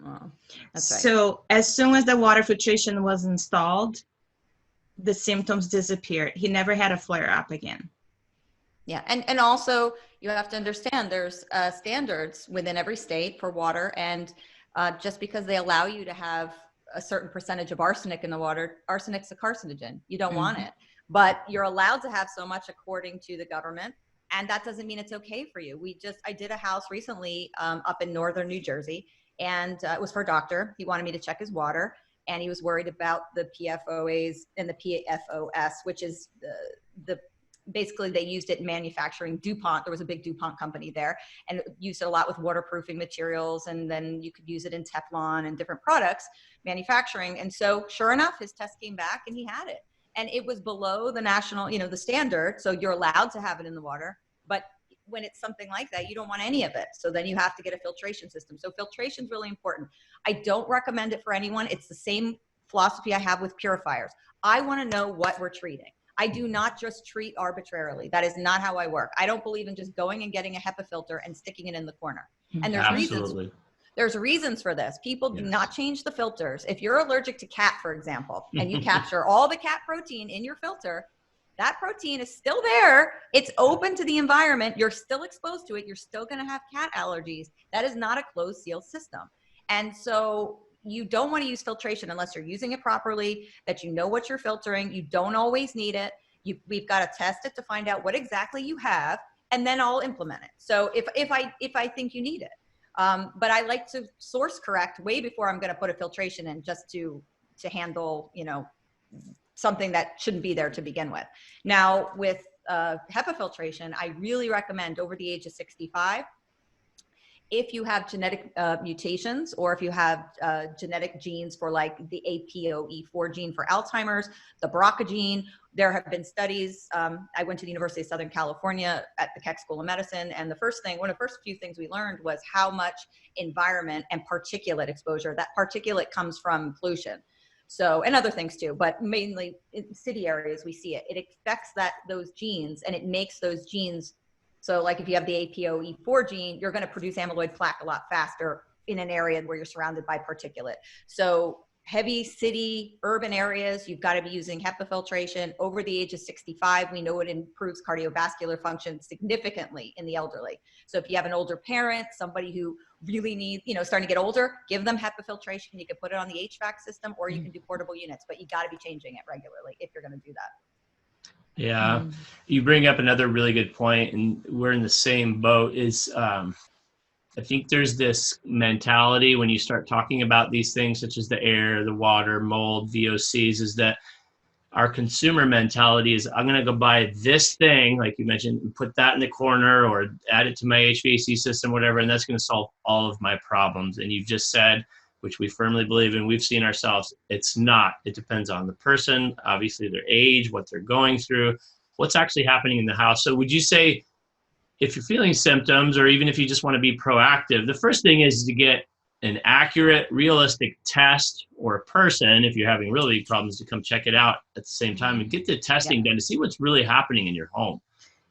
Oh, that's right. So as soon as the water filtration was installed, the symptoms disappeared. He never had a flare up again. Yeah, and also you have to understand there's standards within every state for water, and just because they allow you to have a certain percentage of arsenic in the water, arsenic's a carcinogen. You don't want it, but you're allowed to have so much according to the government, and that doesn't mean it's okay for you. I did a house recently up in northern New Jersey, and it was for a doctor. He wanted me to check his water, and he was worried about the PFOAs and the PFOS, which is the basically they used it in manufacturing. DuPont, there was a big DuPont company there, and used it a lot with waterproofing materials, and then you could use it in Teflon and different products manufacturing. And so sure enough, his test came back and he had it, and it was below the national, the standard. So you're allowed to have it in the water, but when it's something like that, you don't want any of it. So then you have to get a filtration system. So filtration is really important. I don't recommend it for anyone. It's the same philosophy I have with purifiers. I want to know what we're treating. I do not just treat arbitrarily. That is not how I work. I don't believe in just going and getting a HEPA filter and sticking it in the corner. And there's reasons. There's reasons for this. People do not change the filters. If you're allergic to cat, for example, and you capture all the cat protein in your filter, that protein is still there. It's open to the environment. You're still exposed to it. You're still going to have cat allergies. That is not a closed seal system. And so you don't want to use filtration unless you're using it properly, that you know what you're filtering. You don't always need it. We've got to test it to find out what exactly you have, and then I'll implement it. So if I think you need it. But I like to source correct way before I'm going to put a filtration in, just to handle, something that shouldn't be there to begin with. Now with HEPA filtration, I really recommend over the age of 65, if you have genetic mutations, or if you have genetic genes for like the APOE4 gene for Alzheimer's, the BRCA gene. There have been studies. I went to the University of Southern California at the Keck School of Medicine, and one of the first few things we learned was how much environment and particulate exposure. That particulate comes from pollution. So, and other things too, but mainly in city areas we see it. It affects those genes, and it makes those genes. So like if you have the APOE4 gene, you're going to produce amyloid plaque a lot faster in an area where you're surrounded by particulate. So heavy city, urban areas, you've got to be using HEPA filtration. Over the age of 65, we know it improves cardiovascular function significantly in the elderly. So if you have an older parent, somebody who really needs, starting to get older, give them HEPA filtration. You can put it on the HVAC system, or you can do portable units, but you got to be changing it regularly if you're going to do that. Yeah, you bring up another really good point, and we're in the same boat. I think there's this mentality when you start talking about these things, such as the air, the water, mold, VOCs, is that our consumer mentality is, I'm going to go buy this thing, like you mentioned, and put that in the corner, or add it to my HVAC system, whatever, and that's going to solve all of my problems. And you've just said, which we firmly believe in, we've seen ourselves, it's not. It depends on the person, obviously their age, what they're going through, what's actually happening in the house. So would you say, if you're feeling symptoms, or even if you just want to be proactive, the first thing is to get an accurate, realistic test, or a person, if you're having really big problems, to come check it out at the same time and get the testing done to see what's really happening in your home.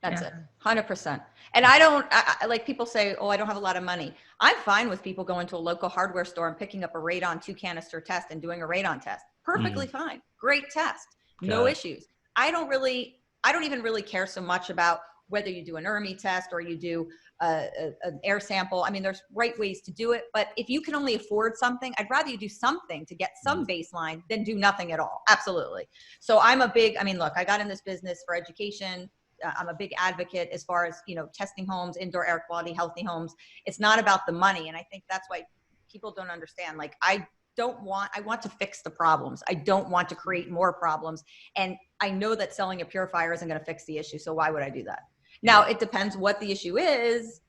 That's it, 100%. And I like people say, oh, I don't have a lot of money. I'm fine with people going to a local hardware store and picking up a Radon 2-canister test and doing a Radon test. Perfectly fine. Great test. No issues. I don't even really care so much about whether you do an ERMI test or you do an air sample. I mean, there's right ways to do it, but if you can only afford something, I'd rather you do something to get some baseline than do nothing at all. Absolutely. So look, I got in this business for education. I'm a big advocate as far as, testing homes, indoor air quality, healthy homes. It's not about the money. And I think that's why people don't understand. Like, I want to fix the problems. I don't want to create more problems. And I know that selling a purifier isn't going to fix the issue. So why would I do that? Now, it depends what the issue is.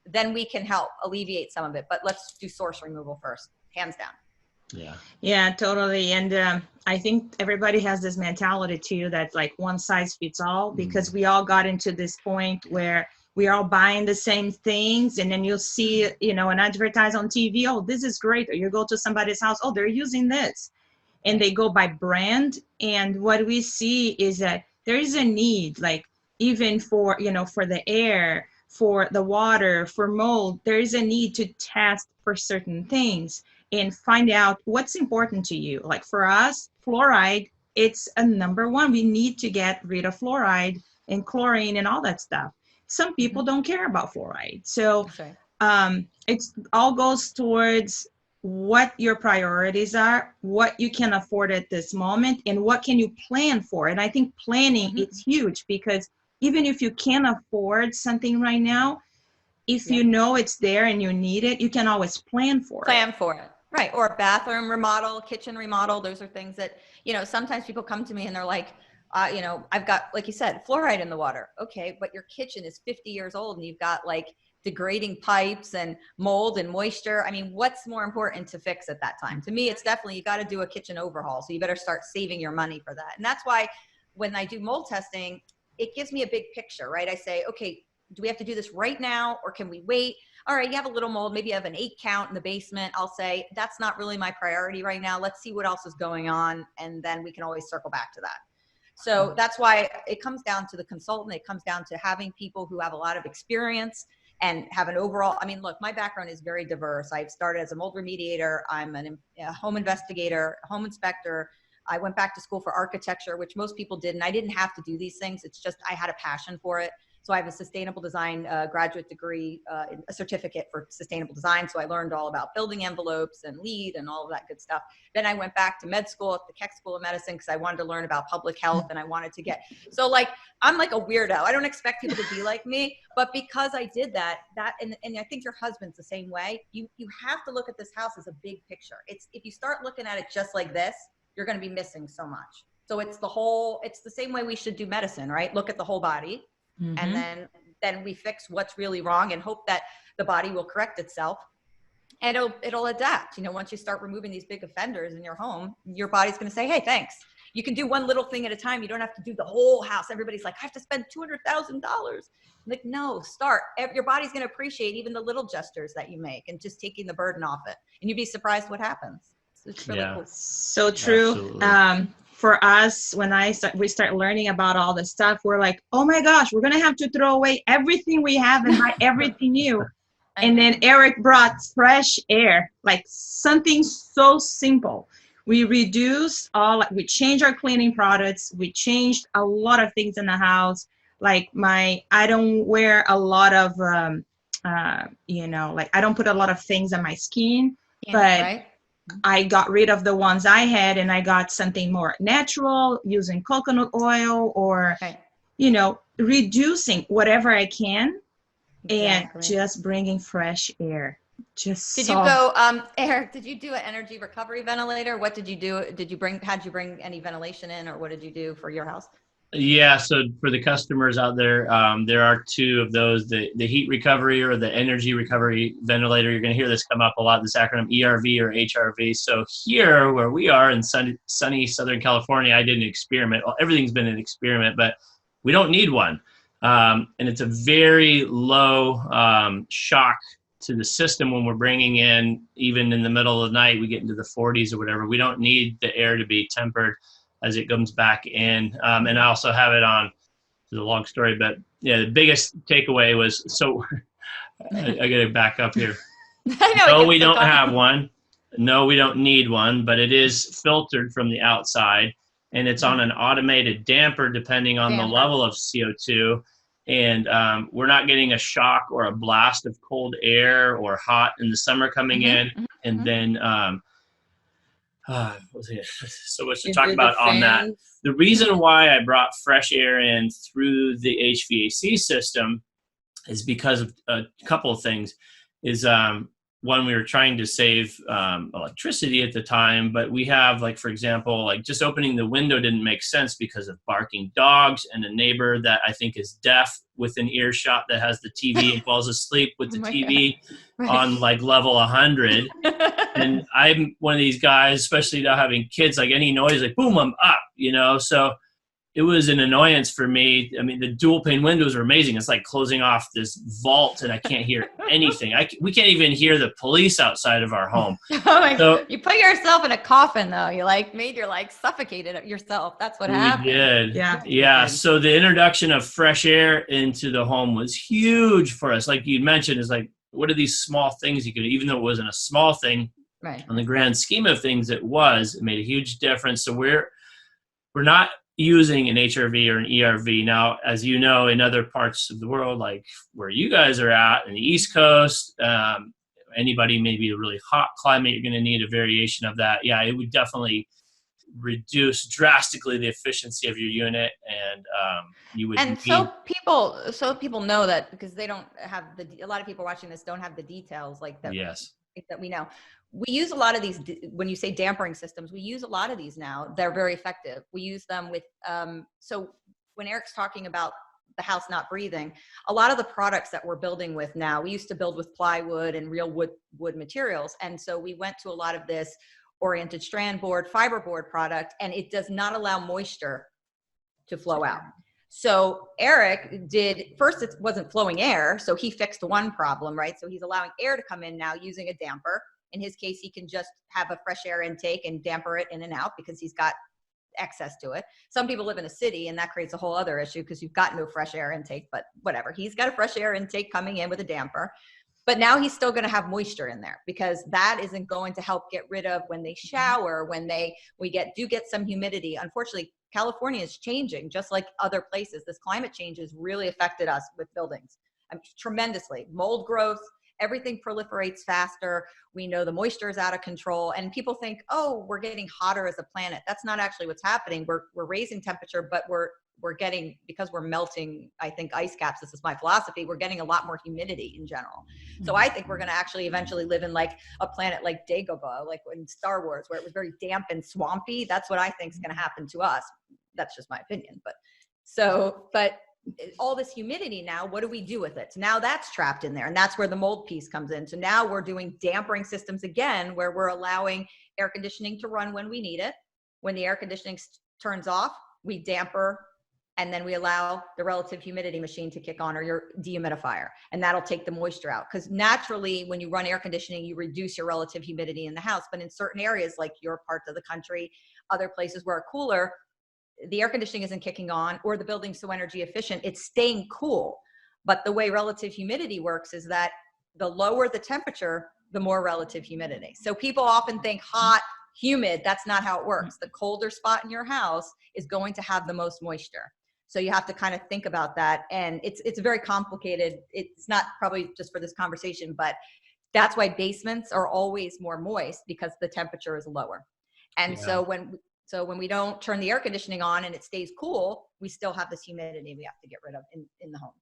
Then we can help alleviate some of it. But let's do source removal first, hands down. Yeah, totally. And I think everybody has this mentality too that like one size fits all, because we all got into this point where we are all buying the same things, and then you'll see, you know, an advertise on TV, oh, this is great, or you go to somebody's house, oh, they're using this, and they go by brand. And what we see is that there is a need, like even for, you know, for the air, for the water, for mold, there is a need to test for certain things and find out what's important to you. Like for us, fluoride, it's a number one. We need to get rid of fluoride and chlorine and all that stuff. Some people don't care about fluoride. So it's all goes towards what your priorities are, what you can afford at this moment, and what can you plan for. And I think planning is huge, because even if you can't afford something right now, if you know it's there and you need it, you can always plan for it. Right. Or a bathroom remodel, kitchen remodel. Those are things that, you know, sometimes people come to me and they're like, you know, I've got, like you said, fluoride in the water. Okay. But your kitchen is 50 years old and you've got like degrading pipes and mold and moisture. I mean, what's more important to fix at that time? To me, it's definitely, you got to do a kitchen overhaul. So you better start saving your money for that. And that's why when I do mold testing, it gives me a big picture, right? I say, okay, do we have to do this right now, or can we wait? All right, you have a little mold, maybe you have an 8 count in the basement. I'll say, that's not really my priority right now. Let's see what else is going on. And then we can always circle back to that. So that's why it comes down to the consultant. It comes down to having people who have a lot of experience and have an overall, I mean, look, my background is very diverse. I've started as a mold remediator. I'm a home investigator, home inspector. I went back to school for architecture, which most people didn't. I didn't have to do these things. It's just, I had a passion for it. So I have a sustainable design graduate degree, a certificate for sustainable design. So I learned all about building envelopes and LEED and all of that good stuff. Then I went back to med school at the Keck School of Medicine because I wanted to learn about public health, and I wanted to get, so like, I'm like a weirdo. I don't expect people to be like me, but because I did that, and I think your husband's the same way, you have to look at this house as a big picture. It's, if you start looking at it just like this, you're going to be missing so much. So it's the same way we should do medicine, right? Look at the whole body. And then we fix what's really wrong and hope that the body will correct itself, and it'll adapt. You know, once you start removing these big offenders in your home, your body's going to say, hey, thanks. You can do one little thing at a time. You don't have to do the whole house. Everybody's like, I have to spend $200,000. Like, no, start. Your body's going to appreciate even the little gestures that you make and just taking the burden off it. And you'd be surprised what happens. It's really cool. So true. For us, when we start learning about all this stuff, we're like, oh my gosh, we're going to have to throw away everything we have and buy everything new. And then Eric brought fresh air, like something so simple. We reduced we changed our cleaning products. We changed a lot of things in the house. Like I don't wear a lot of, you know, like I don't put a lot of things on my skin, but I got rid of the ones I had, and I got something more natural, using coconut oil, or, you know, reducing whatever I can, and just bringing fresh air. Did you go, Eric, did you do an energy recovery ventilator? What did you do? Had you bring any ventilation in, or what did you do for your house? Yeah, so for the customers out there, there are 2 of those, the heat recovery or the energy recovery ventilator. You're going to hear this come up a lot, this acronym ERV or HRV. So here where we are in sunny Southern California, I did an experiment. Well, everything's been an experiment, but we don't need one. And it's a very low shock to the system when we're bringing in, even in the middle of the night, we get into the 40s or whatever. We don't need the air to be tempered as it comes back in. And I also have it on, it's a long story, but yeah, the biggest takeaway was, so I got to back up here. No, we don't have one. No, we don't need one, but it is filtered from the outside, and it's on an automated damper depending on the level of CO2. And we're not getting a shock or a blast of cold air or hot in the summer coming in. And then, so much to talk about on that. The reason why I brought fresh air in through the HVAC system is because of a couple of things. Is one, we were trying to save electricity at the time, but we have, like, for example, like just opening the window didn't make sense because of barking dogs and a neighbor that I think is deaf within earshot that has the TV and falls asleep with the TV on like level 100. And I'm one of these guys, especially now having kids, like any noise, like boom, I'm up, you know? So it was an annoyance for me. I mean, the dual pane windows are amazing. It's like closing off this vault and I can't hear anything. We can't even hear the police outside of our home. You put yourself in a coffin though. You suffocated yourself. That's what happened. We did. Yeah. So the introduction of fresh air into the home was huge for us. Like you mentioned, is like, what are these small things you could, even though it wasn't a small thing, right, on the grand scheme of things, it made a huge difference. So we're not using an HRV or an ERV. Now, as you know, in other parts of the world, like where you guys are at in the East Coast, anybody maybe a really hot climate, you're going to need a variation of that. Yeah, it would definitely reduce drastically the efficiency of your unit, and you would. And so people know that, because they don't have a lot of people watching this don't have the details like that. Yes. That we know. We use a lot of these, when you say dampering systems, we use a lot of these now. They're very effective. We use them with, so when Eric's talking about the house not breathing, a lot of the products that we're building with now, we used to build with plywood and real wood materials. And so we went to a lot of this oriented strand board, fiberboard product, and it does not allow moisture to flow out. So Eric first it wasn't flowing air, so he fixed one problem, right? So he's allowing air to come in now using a damper. In his case, he can just have a fresh air intake and damper it in and out because he's got access to it. Some people live in a city and that creates a whole other issue because you've got no fresh air intake, but whatever. He's got a fresh air intake coming in with a damper. But now he's still going to have moisture in there because that isn't going to help get rid of when they shower, when we get some humidity. Unfortunately, California is changing just like other places. This climate change has really affected us with buildings tremendously. Mold growth, everything proliferates faster. We know the moisture is out of control, and people think, oh, we're getting hotter as a planet. That's not actually what's happening. We're raising temperature, but we're getting, because we're melting, I think, ice caps, this is my philosophy, we're getting a lot more humidity in general. So I think we're going to actually eventually live in like a planet like Dagobah, like in Star Wars, where it was very damp and swampy. That's what I think is going to happen to us. That's just my opinion. But all this humidity now, what do we do with it? So now that's trapped in there, and that's where the mold piece comes in. So now we're doing dampering systems again, where we're allowing air conditioning to run when we need it. When the air conditioning turns off, we damper, and then we allow the relative humidity machine to kick on, or your dehumidifier, and that'll take the moisture out. Because naturally, when you run air conditioning, you reduce your relative humidity in the house. But in certain areas, like your parts of the country, other places where are cooler, the air conditioning isn't kicking on, or the building's so energy efficient, it's staying cool. But the way relative humidity works is that the lower the temperature, the more relative humidity. So people often think hot, humid. That's not how it works. The colder spot in your house is going to have the most moisture. So you have to kind of think about that. And it's very complicated. It's not probably just for this conversation, but that's why basements are always more moist, because the temperature is lower. And so when we don't turn the air conditioning on and it stays cool, we still have this humidity we have to get rid of in the homes.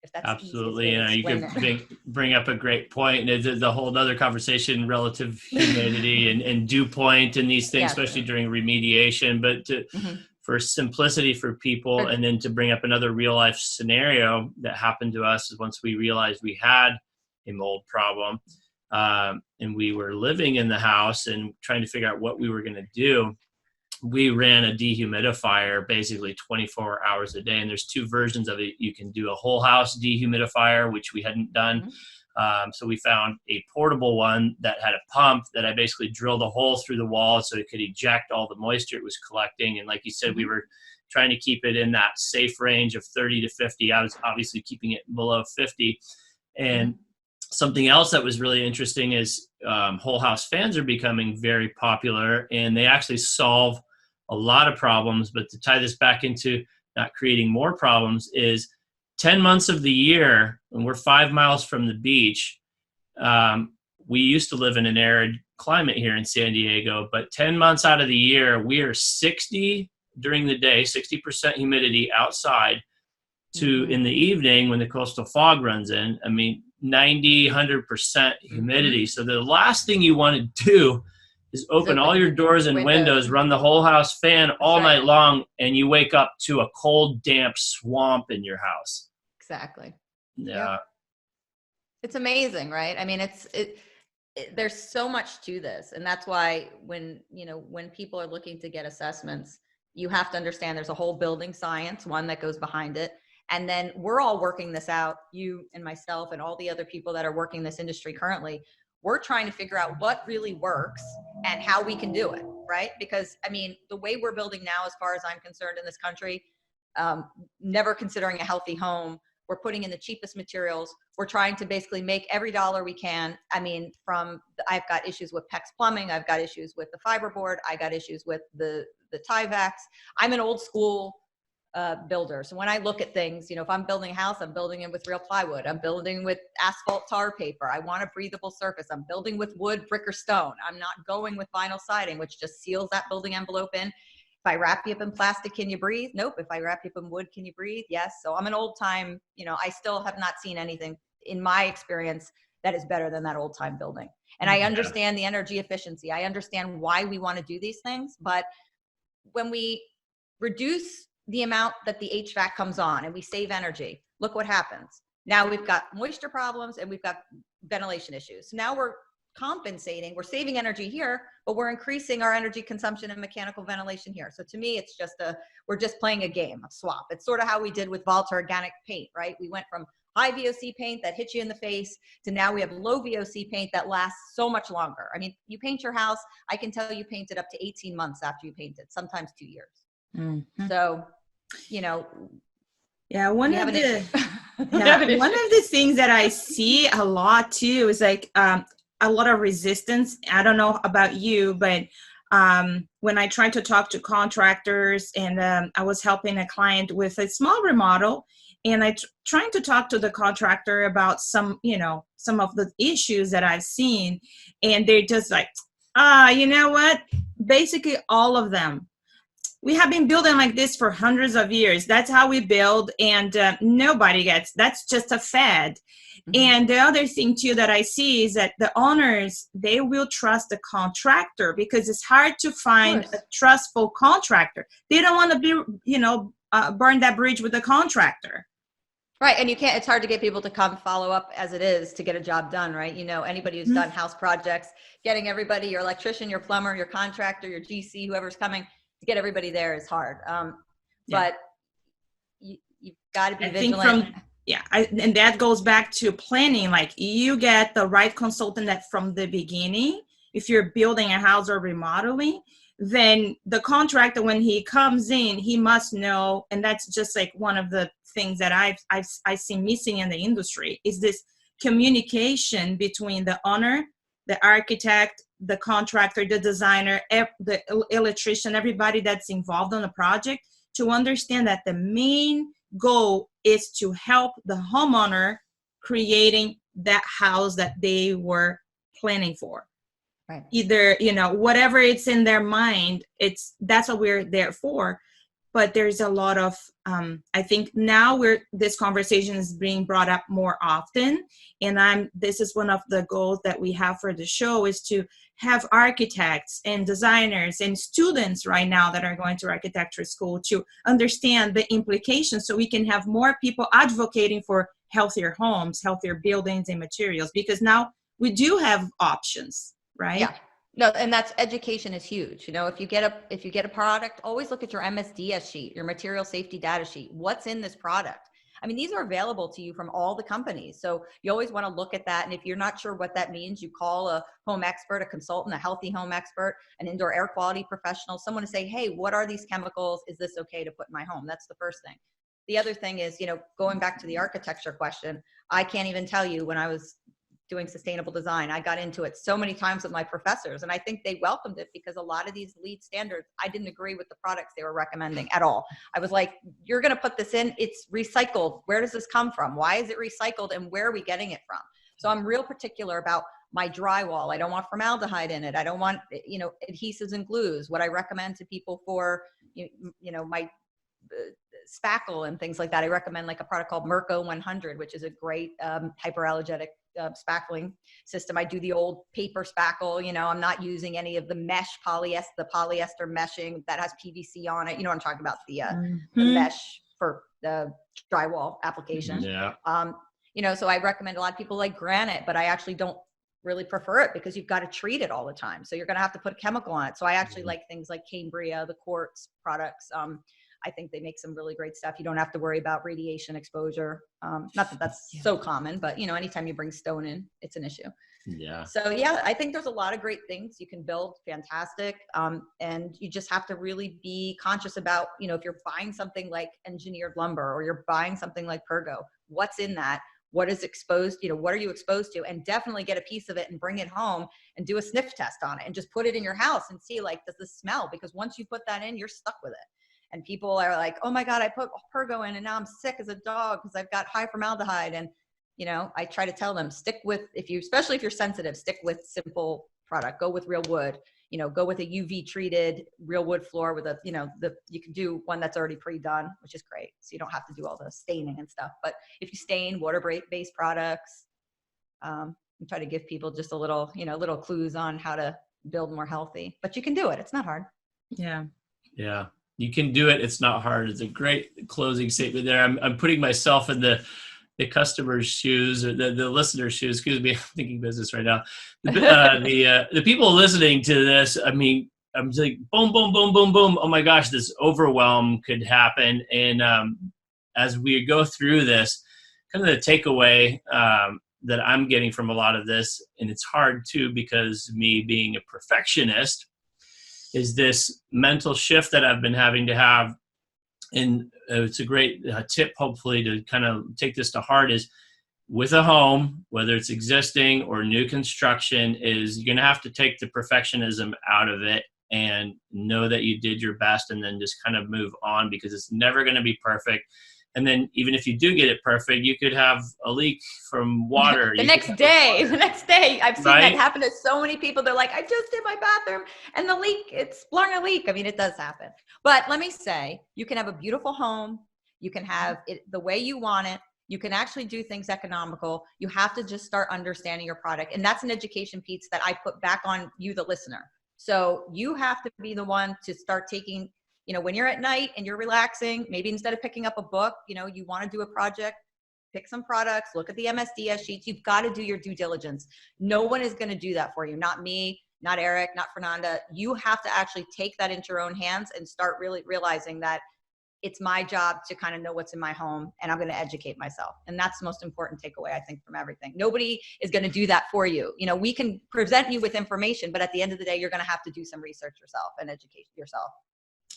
If that's absolutely, you can bring up a great point. The whole other conversation, relative humidity and dew point and these things, especially during remediation. But for simplicity for people, and then to bring up another real life scenario that happened to us is once we realized we had a mold problem, and we were living in the house and trying to figure out what we were going to do. We ran a dehumidifier basically 24 hours a day. And there's two versions of it. You can do a whole house dehumidifier, which we hadn't done. So we found a portable one that had a pump that I basically drilled a hole through the wall so it could eject all the moisture it was collecting. And like you said, we were trying to keep it in that safe range of 30 to 50. I was obviously keeping it below 50. And something else that was really interesting is whole house fans are becoming very popular, and they actually solve a lot of problems. But to tie this back into not creating more problems is 10 months of the year, when we're 5 miles from the beach, we used to live in an arid climate here in San Diego, but 10 months out of the year, we are 60 during the day, 60% humidity outside, to in the evening when the coastal fog runs in. I mean, 90, 100% humidity. So the last thing you want to do is open all your doors and windows, run the whole house fan all night long, and you wake up to a cold, damp swamp in your house. Exactly. Yeah. Yep. It's amazing, right? I mean, there's so much to this. And that's why when people are looking to get assessments, you have to understand there's a whole building science, one that goes behind it. And then we're all working this out, you and myself and all the other people that are working this industry currently. We're trying to figure out what really works and how we can do it, right? Because, I mean, the way we're building now, as far as I'm concerned in this country, never considering a healthy home, we're putting in the cheapest materials. We're trying to basically make every dollar we can. I mean, I've got issues with PEX plumbing. I've got issues with the fiberboard. I got issues with the Hvacs. I'm an old school builder. So when I look at things, if I'm building a house, I'm building it with real plywood. I'm building with asphalt tar paper. I want a breathable surface. I'm building with wood, brick, or stone. I'm not going with vinyl siding, which just seals that building envelope in. If I wrap you up in plastic, can you breathe? Nope. If I wrap you up in wood, can you breathe? Yes. So I'm an old time, I still have not seen anything in my experience that is better than that old time building. And I understand the energy efficiency. I understand why we want to do these things. But when we reduce the amount that the HVAC comes on and we save energy, look what happens. Now we've got moisture problems and we've got ventilation issues. So now we're compensating, we're saving energy here, but we're increasing our energy consumption and mechanical ventilation here. So to me, it's just we're just playing a game of swap. It's sort of how we did with Volta organic paint, right? We went from high VOC paint that hits you in the face to now we have low VOC paint that lasts so much longer. I mean, you paint your house, I can tell you paint it up to 18 months after you paint it, sometimes 2 years. Mm-hmm. So, yeah, one of the things that I see a lot too is like a lot of resistance. I don't know about you, but when I tried to talk to contractors and I was helping a client with a small remodel, and I trying to talk to the contractor about some of the issues that I've seen, and they're just like, you know what? Basically, all of them. We have been building like this for hundreds of years. That's how we build, and nobody gets. That's just a fad. Mm-hmm. And the other thing too that I see is that the owners, they will trust the contractor because it's hard to find a trustful contractor. They don't want to be, burn that bridge with the contractor. Right. And it's hard to get people to come follow up as it is to get a job done, right? Anybody who's done house projects, getting everybody, your electrician, your plumber, your contractor, your GC, whoever's coming, to get everybody is hard. But you've got to be vigilant. And that goes back to planning. Like, you get the right consultant that from the beginning, if you're building a house or remodeling, then the contractor, when he comes in, he must know. And that's just like one of the things that I see missing in the industry is this communication between the owner, the architect, the contractor, the designer, the electrician, everybody that's involved on the project, to understand that the main goal is to help the homeowner creating that house that they were planning for. Right. Either, whatever it's in their mind, that's what we're there for. But there's a lot of, I think now this conversation is being brought up more often. And this is one of the goals that we have for the show, is to have architects and designers and students right now that are going to architecture school to understand the implications, so we can have more people advocating for healthier homes, healthier buildings and materials, because now we do have options, right? Yeah. No, and that's education is huge. If you get a product, always look at your MSDS sheet, your material safety data sheet. What's in this product? I mean, these are available to you from all the companies. So you always want to look at that. And if you're not sure what that means, you call a home expert, a consultant, a healthy home expert, an indoor air quality professional, someone to say, hey, what are these chemicals? Is this okay to put in my home? That's the first thing. The other thing is, going back to the architecture question, I can't even tell you, when I was doing sustainable design, I got into it so many times with my professors, and I think they welcomed it, because a lot of these LEED standards, I didn't agree with the products they were recommending at all. I was like, you're going to put this in, it's recycled. Where does this come from? Why is it recycled, and where are we getting it from? So I'm real particular about my drywall. I don't want formaldehyde in it. I don't want, adhesives and glues. What I recommend to people for, my spackle and things like that, I recommend like a product called Merco 100, which is a great hyperallergenic spackling system. I do the old paper spackle. I'm not using any of the mesh the polyester meshing that has PVC on it. You know what I'm talking about, the mesh for the drywall application. Yeah. So I recommend a lot of people like granite, but I actually don't really prefer it because you've got to treat it all the time. So you're going to have to put a chemical on it. So I actually like things like Cambria, the quartz products. I think they make some really great stuff. You don't have to worry about radiation exposure. Not that that's so common, but anytime you bring stone in, it's an issue. Yeah. So yeah, I think there's a lot of great things you can build. Fantastic. And you just have to really be conscious about, if you're buying something like engineered lumber or you're buying something like Pergo, what's in that? What is exposed, what are you exposed to? And definitely get a piece of it and bring it home and do a sniff test on it and just put it in your house and see, like, does this smell? Because once you put that in, you're stuck with it. And people are like, oh my God, I put Pergo in and now I'm sick as a dog because I've got high formaldehyde. And, I try to tell them, especially if you're sensitive, stick with simple product, go with real wood, go with a UV treated real wood floor with you can do one that's already pre-done, which is great. So you don't have to do all the staining and stuff. But if you stain water-based products, and try to give people just a little clues on how to build more healthy, but you can do it. It's not hard. Yeah. Yeah. You can do it. It's not hard. It's a great closing statement there. I'm putting myself in the customer's shoes, or the listener's shoes. Excuse me, I'm thinking business right now. The people listening to this, I mean, I'm just like, boom, boom, boom, boom, boom. Oh my gosh, this overwhelm could happen. And as we go through this, kind of the takeaway that I'm getting from a lot of this, and it's hard too, because me being a perfectionist, is this mental shift that I've been having to have. And it's a great tip, hopefully, to kind of take this to heart, is with a home, whether it's existing or new construction, is you're going to have to take the perfectionism out of it and know that you did your best, and then just kind of move on, because it's never going to be perfect. And then even if you do get it perfect, you could have a leak from water. The next day, I've seen that happen to so many people. They're like, I just did my bathroom and the leak, it's blowing a leak. I mean, it does happen. But let me say, you can have a beautiful home. You can have it the way you want it. You can actually do things economical. You have to just start understanding your product. And that's an education piece that I put back on you, the listener. So you have to be the one to start taking, when you're at night and you're relaxing, maybe instead of picking up a book, you want to do a project, pick some products, look at the MSDS sheets. You've got to do your due diligence. No one is going to do that for you. Not me, not Eric, not Fernanda. You have to actually take that into your own hands and start really realizing that it's my job to kind of know what's in my home, and I'm going to educate myself. And that's the most important takeaway, I think, from everything. Nobody is going to do that for you. We can present you with information, but at the end of the day, you're going to have to do some research yourself and educate yourself.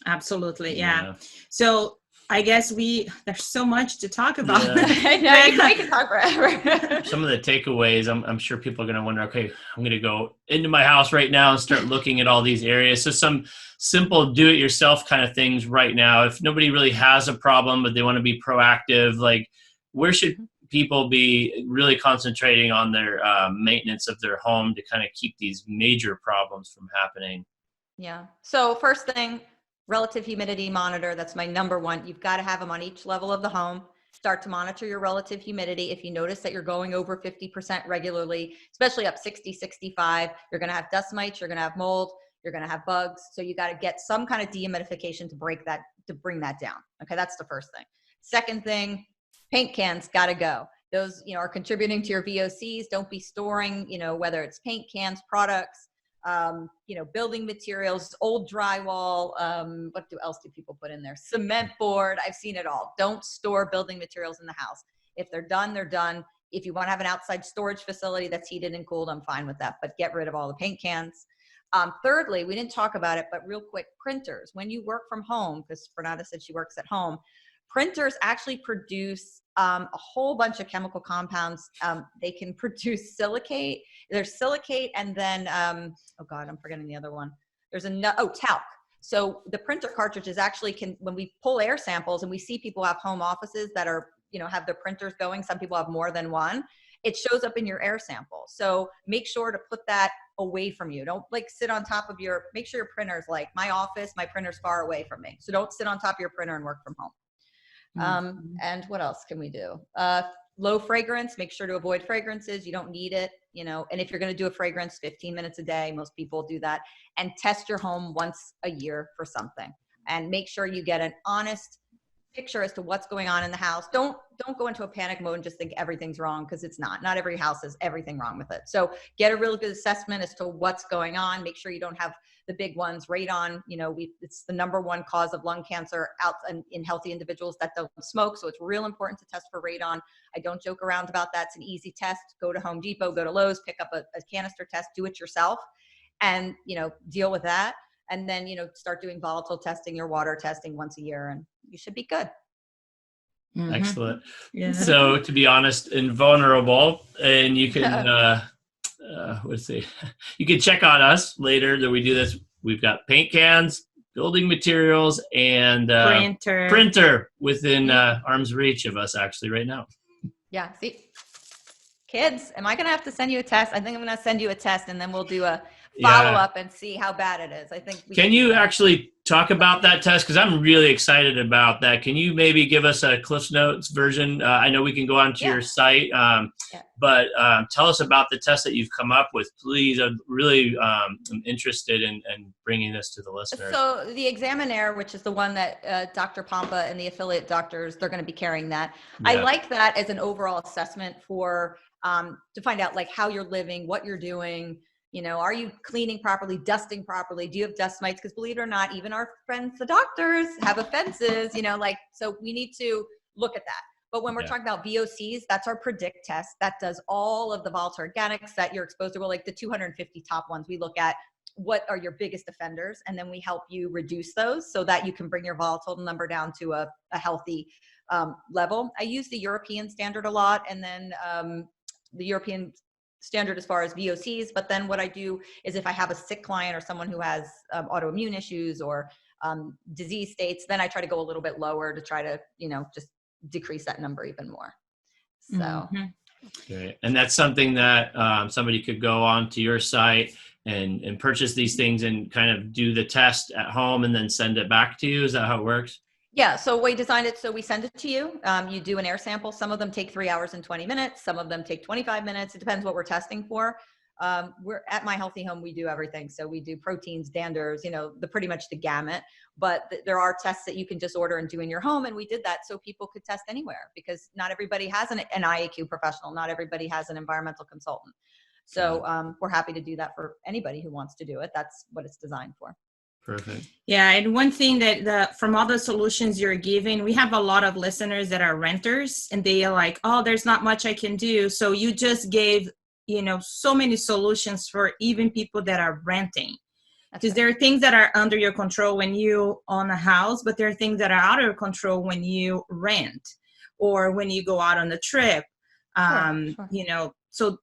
Absolutely. Yeah. So I guess there's so much to talk about. Yeah. We can talk forever. Some of the takeaways, I'm sure people are going to wonder, okay, I'm going to go into my house right now and start looking at all these areas. So some simple do-it-yourself kind of things right now. If nobody really has a problem, but they want to be proactive, like, where should people be really concentrating on their maintenance of their home to kind of keep these major problems from happening? Yeah. So first thing, relative humidity monitor. That's my number one. You've got to have them on each level of the home. Start to monitor your relative humidity. If you notice that you're going over 50% regularly, especially up 60, 65, you're going to have dust mites, you're going to have mold, you're going to have bugs. So you got to get some kind of dehumidification to bring that down. Okay. That's the first thing. Second thing, paint cans got to go. Those, are contributing to your VOCs. Don't be storing, whether it's paint cans, products, building materials, old drywall. What else do people put in there? Cement board. I've seen it all. Don't store building materials in the house. If they're done, they're done. If you want to have an outside storage facility that's heated and cooled, I'm fine with that, but get rid of all the paint cans. Thirdly, we didn't talk about it, but real quick, printers. When you work from home, because Fernanda said she works at home, printers actually produce a whole bunch of chemical compounds. They can produce silicate. There's silicate, and then, I'm forgetting the other one. There's talc. So the printer cartridges actually when we pull air samples and we see people have home offices that are, have their printers going, some people have more than one, it shows up in your air sample. So make sure to put that away from you. Don't sit on top of make sure your printer's my office, my printer's far away from me. So don't sit on top of your printer and work from home. And what else can we do? Low fragrance, make sure to avoid fragrances. You don't need it, and if you're going to do a fragrance, 15 minutes a day, most people do that. And test your home once a year for something, and make sure you get an honest picture as to what's going on in the house. Don't go into a panic mode and just think everything's wrong, because it's not every house has everything wrong with it. So get a really good assessment as to what's going on. Make sure you don't have the big ones. Radon, it's the #1 cause of lung cancer out in healthy individuals that don't smoke. So it's real important to test for radon. I don't joke around about that. It's an easy test. Go to Home Depot, go to Lowe's, pick up a canister test, do it yourself, and deal with that. And then, start doing volatile testing, your water testing once a year, and you should be good. Excellent. Yeah. So to be honest, invulnerable, and you can, you can check on us later that we do this. We've got paint cans, building materials, and printer within arm's reach of us actually right now. Yeah. See, kids, am I going to have to send you a test? I think I'm going to send you a test, and then we'll do a follow up and see how bad it is. I think. Can you actually talk about that test? Because I'm really excited about that. Can you maybe give us a Cliff Notes version? I know we can go onto your site, but tell us about the test that you've come up with, please. I'm really interested in bringing this to the listeners. So the Examiner, which is the one that Dr. Pompa and the affiliate doctors, they're going to be carrying that. Yeah. I like that as an overall assessment for to find out like how you're living, what you're doing. Are you cleaning properly, dusting properly? Do you have dust mites? Because believe it or not, even our friends, the doctors, have offenses, so we need to look at that. But when we're talking about VOCs, that's our predict test. That does all of the volatile organics that you're exposed to. Well, like the 250 top ones, we look at what are your biggest offenders, and then we help you reduce those so that you can bring your volatile number down to a healthy level. I use the European standard a lot, and then the European standard as far as VOCs. But then what I do is if I have a sick client or someone who has autoimmune issues or disease states, then I try to go a little bit lower to try to, just decrease that number even more. So. Okay. And that's something that somebody could go on to your site and purchase these things and kind of do the test at home and then send it back to you. Is that how it works? Yeah, so we designed it so we send it to you. You do an air sample. Some of them take 3 hours and 20 minutes. Some of them take 25 minutes. It depends what we're testing for. We're at My Healthy Home. We do everything. So we do proteins, danders, pretty much the gamut. But there are tests that you can just order and do in your home. And we did that so people could test anywhere, because not everybody has an IAQ professional. Not everybody has an environmental consultant. So we're happy to do that for anybody who wants to do it. That's what it's designed for. Perfect. Yeah, and one thing that from all the solutions you're giving, we have a lot of listeners that are renters, and they are like, oh, there's not much I can do. So you just gave, so many solutions for even people that are renting. Because there are things that are under your control when you own a house, but there are things that are out of your control when you rent or when you go out on a trip. Sure. So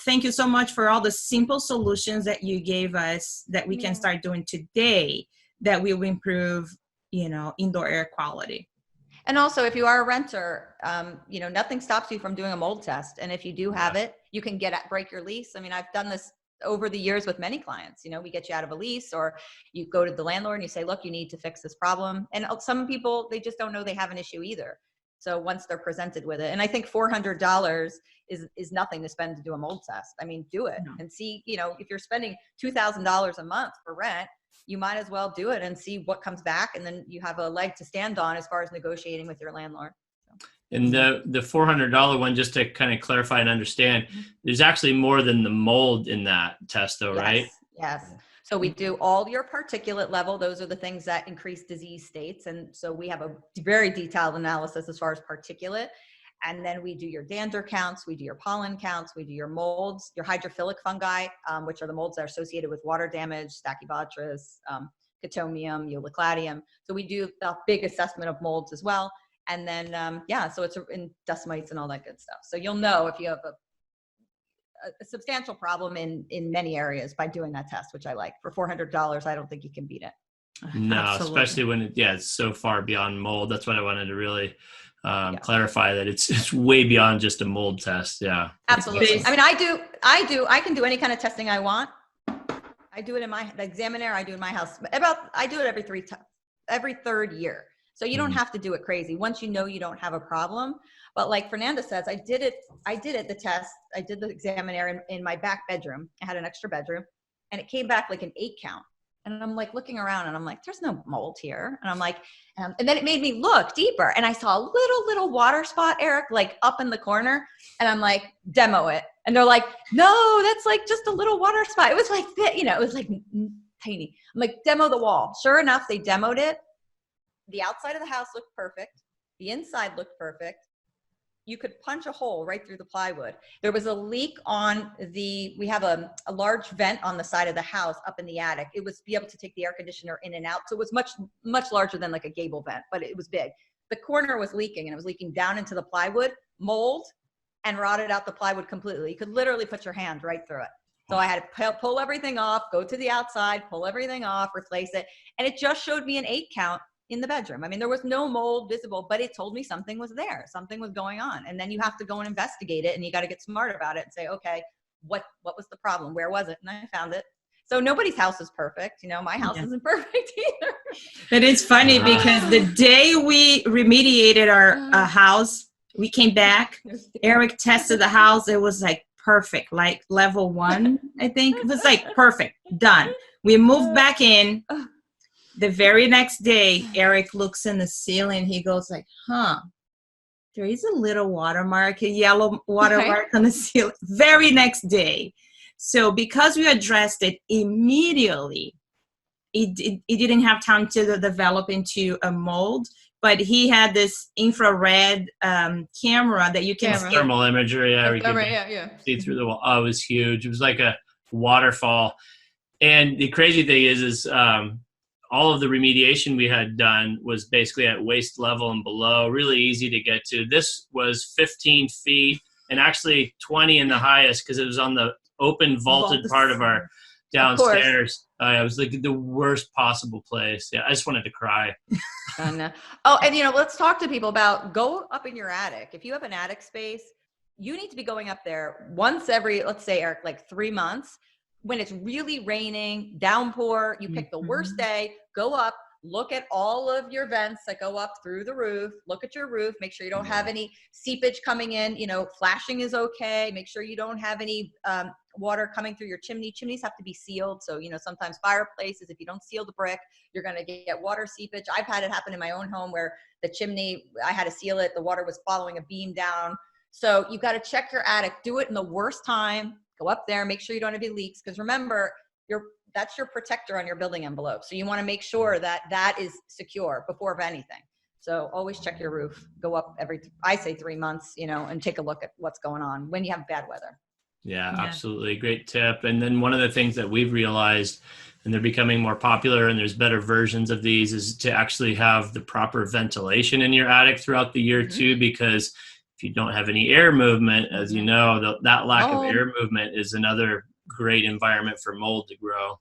thank you so much for all the simple solutions that you gave us that we can start doing today that will improve, indoor air quality. And also, if you are a renter, nothing stops you from doing a mold test. And if you do have it, you can break your lease. I mean, I've done this over the years with many clients. We get you out of a lease, or you go to the landlord and you say, look, you need to fix this problem. And some people, they just don't know they have an issue either. So once they're presented with it, and I think $400 is nothing to spend to do a mold test. I mean, do it and see, if you're spending $2,000 a month for rent, you might as well do it and see what comes back. And then you have a leg to stand on as far as negotiating with your landlord. So. And the $400 one, just to kind of clarify and understand, there's actually more than the mold in that test though, right? Yes. So we do all your particulate level. Those are the things that increase disease states. And so we have a very detailed analysis as far as particulate. And then we do your dander counts, we do your pollen counts, we do your molds, your hydrophilic fungi, which are the molds that are associated with water damage, Stachybotrys, Chaetomium, Eulicladium. So we do a big assessment of molds as well. And then, so it's in dust mites and all that good stuff. So you'll know if you have a substantial problem in many areas by doing that test, which I like. For $400, I don't think you can beat it. No, Absolutely. Especially when it's so far beyond mold. That's what I wanted to really clarify, that it's way beyond just a mold test. Yeah, absolutely. I mean, I can do any kind of testing I want. I do it in the Examiner. I do in my house. I do it every third year. So you don't have to do it crazy once you know you don't have a problem. But like Fernanda says, I did it, the test. I did the examination in my back bedroom. I had an extra bedroom and it came back like an 8 count. And I'm like looking around and I'm like, there's no mold here. And I'm like, and then it made me look deeper and I saw a little water spot, Eric, like up in the corner. And I'm like, demo it. And they're like, no, that's like just a little water spot. It was like, it was like tiny. I'm like, demo the wall. Sure enough, they demoed it. The outside of the house looked perfect. The inside looked perfect. You could punch a hole right through the plywood. There was a leak on we have a large vent on the side of the house up in the attic. It was to be able to take the air conditioner in and out. So it was much, much larger than like a gable vent, but it was big. The corner was leaking and it was leaking down into the plywood, mold, and rotted out the plywood completely. You could literally put your hand right through it. So I had to pull everything off, go to the outside, pull everything off, replace it. And it just showed me an 8 count in the bedroom. I mean, there was no mold visible, but it told me something was there. Something was going on. And then you have to go and investigate it and you got to get smart about it and say, okay, what was the problem? Where was it? And I found it. So nobody's house is perfect. My house isn't perfect either. But it's funny because the day we remediated our house, we came back, Eric tested the house. It was like perfect, like level 1, I think. It was like perfect, done. We moved back in. The very next day, Eric looks in the ceiling. He goes like, there is a little watermark, a yellow watermark on the ceiling. Very next day. So because we addressed it immediately, it didn't have time to develop into a mold, but he had this infrared camera that you can see. Thermal imagery. See through the wall. Oh, it was huge. It was like a waterfall. And the crazy thing is all of the remediation we had done was basically at waist level and below, really easy to get to. This was 15 feet and actually 20 in the highest because it was on the open vaulted part of our downstairs. It was like the worst possible place. Yeah, I just wanted to cry. Oh, and let's talk to people about go up in your attic. If you have an attic space, you need to be going up there once every, let's say, Eric, like 3 months. When it's really raining, downpour, you pick the worst day, go up, look at all of your vents that go up through the roof, look at your roof, make sure you don't have any seepage coming in, flashing is okay. Make sure you don't have any water coming through your chimney. Chimneys have to be sealed. So, sometimes fireplaces, if you don't seal the brick, you're going to get water seepage. I've had it happen in my own home where the chimney, I had to seal it. The water was following a beam down. So you got to check your attic, do it in the worst time. Go up there, make sure you don't have any leaks. Because remember, that's your protector on your building envelope. So you want to make sure that is secure before anything. So always check your roof. Go up I say 3 months, and take a look at what's going on when you have bad weather. Yeah, absolutely. Great tip. And then one of the things that we've realized, and they're becoming more popular and there's better versions of these, is to actually have the proper ventilation in your attic throughout the year too, because if you don't have any air movement, as you know, that lack of air movement is another great environment for mold to grow.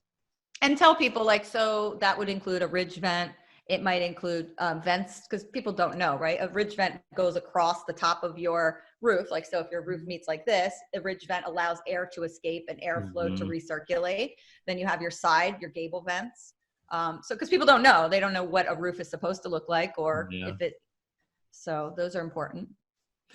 And tell people so that would include a ridge vent. It might include vents because people don't know, right? A ridge vent goes across the top of your roof. So if your roof meets like this, a ridge vent allows air to escape and airflow to recirculate. Then you have your gable vents. Because people don't know. They don't know what a roof is supposed to look like so those are important.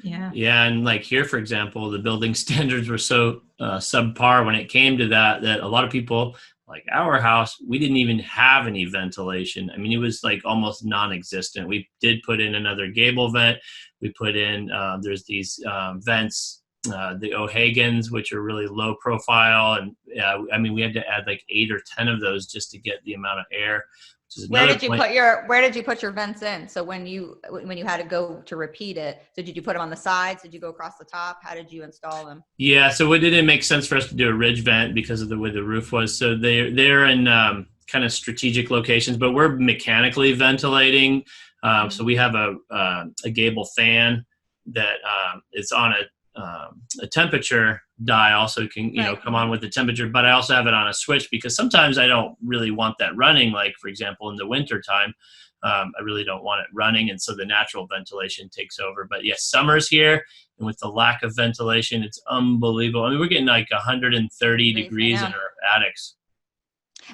Yeah. And like here, for example, the building standards were so subpar when it came to that a lot of people, like our house, we didn't even have any ventilation. I mean, it was like almost non-existent. We did put in another gable vent. We put in, there's these vents, the O'Hagans, which are really low profile. And we had to add like 8 or 10 of those just to get the amount of air. Where did you put your vents in? So when you had to go to repeat it, so did you put them on the sides? Did you go across the top? How did you install them? Yeah, so it didn't make sense for us to do a ridge vent because of the way the roof was. So they're in kind of strategic locations, but we're mechanically ventilating. So we have a gable fan that is on a temperature dial, so it can come on with the temperature, but I also have it on a switch because sometimes I don't really want that running, like for example in the winter time. I really don't want it running, and so the natural ventilation takes over. But yes, summer's here, and with the lack of ventilation, it's unbelievable. I mean, we're getting like 130 degrees in our attics.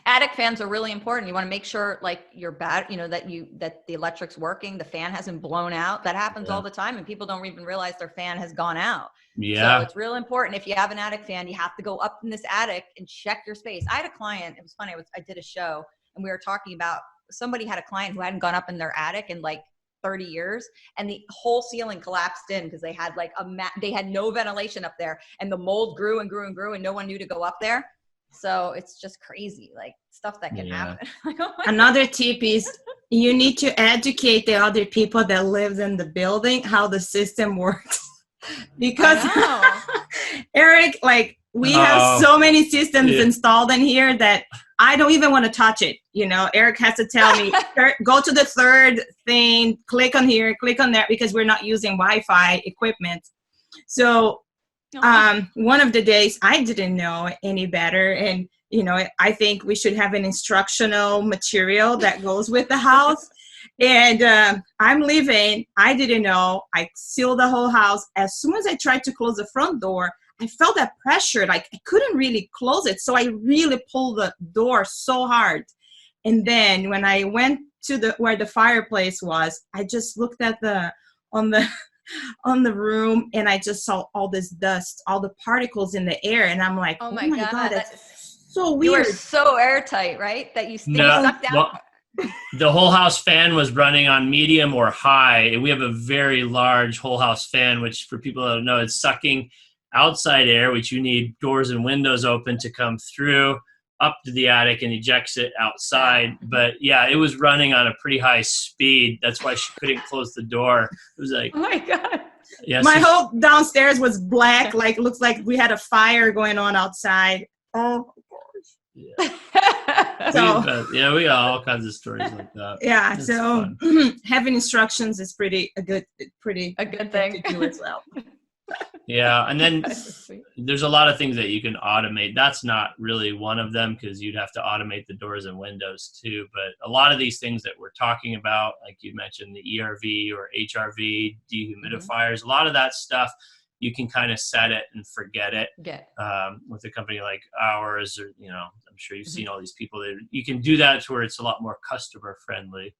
Attic fans are really important. You want to make sure like your that the electric's working, the fan hasn't blown out. That happens all the time, and people don't even realize their fan has gone out. Yeah. So it's real important. If you have an attic fan, you have to go up in this attic and check your space. I had a client, it was funny, I did a show and we were talking about, somebody had a client who hadn't gone up in their attic in like 30 years, and the whole ceiling collapsed in because they had like they had no ventilation up there, and the mold grew and grew and grew, and no one knew to go up there. So it's just crazy, like stuff that can happen. Another tip is you need to educate the other people that live in the building how the system works. Because Eric, like we have so many systems installed in here that I don't even want to touch it. You know, Eric has to tell me, go to the third thing, click on here, click on there, because we're not using Wi-Fi equipment. So one of the days I didn't know any better. And, you know, I think we should have an instructional material that goes with the house. And I'm leaving. I didn't know. I sealed the whole house. As soon as I tried to close the front door, I felt that pressure. Like I couldn't really close it. So I really pulled the door so hard. And then when I went to where the fireplace was, I just looked at on the room, and I just saw all this dust, all the particles in the air. And I'm like, oh my God, that's so weird. You are so airtight, right? That you stay sucked out. Well, the whole house fan was running on medium or high. And we have a very large whole house fan, which for people that don't know, it's sucking outside air, which you need doors and windows open to come through up to the attic and ejects it outside. But yeah, it was running on a pretty high speed. That's why she couldn't close the door. It was like, oh my God. Yeah, my whole downstairs was black. Like, looks like we had a fire going on outside. Oh, yeah. So, we got all kinds of stories like that. Yeah. It's so having instructions is a good thing to do as well. Yeah, and then there's a lot of things that you can automate. That's not really one of them, because you'd have to automate the doors and windows too. But a lot of these things that we're talking about, like you mentioned, the ERV or HRV dehumidifiers, a lot of that stuff, you can kind of set it and forget it. With a company like ours, or I'm sure you've seen all these people that you can do that to where it's a lot more customer friendly.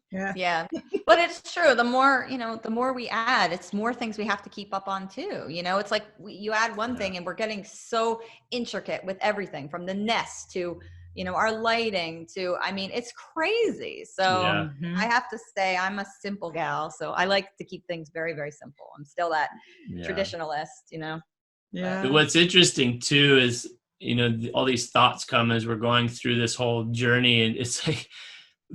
Yeah. But it's true. The more we add, it's more things we have to keep up on too. It's like you add one thing and we're getting so intricate with everything from the nest to, our lighting to, it's crazy. So I have to say I'm a simple gal. So I like to keep things very, very simple. I'm still that traditionalist, Yeah. But what's interesting too is, all these thoughts come as we're going through this whole journey, and it's like,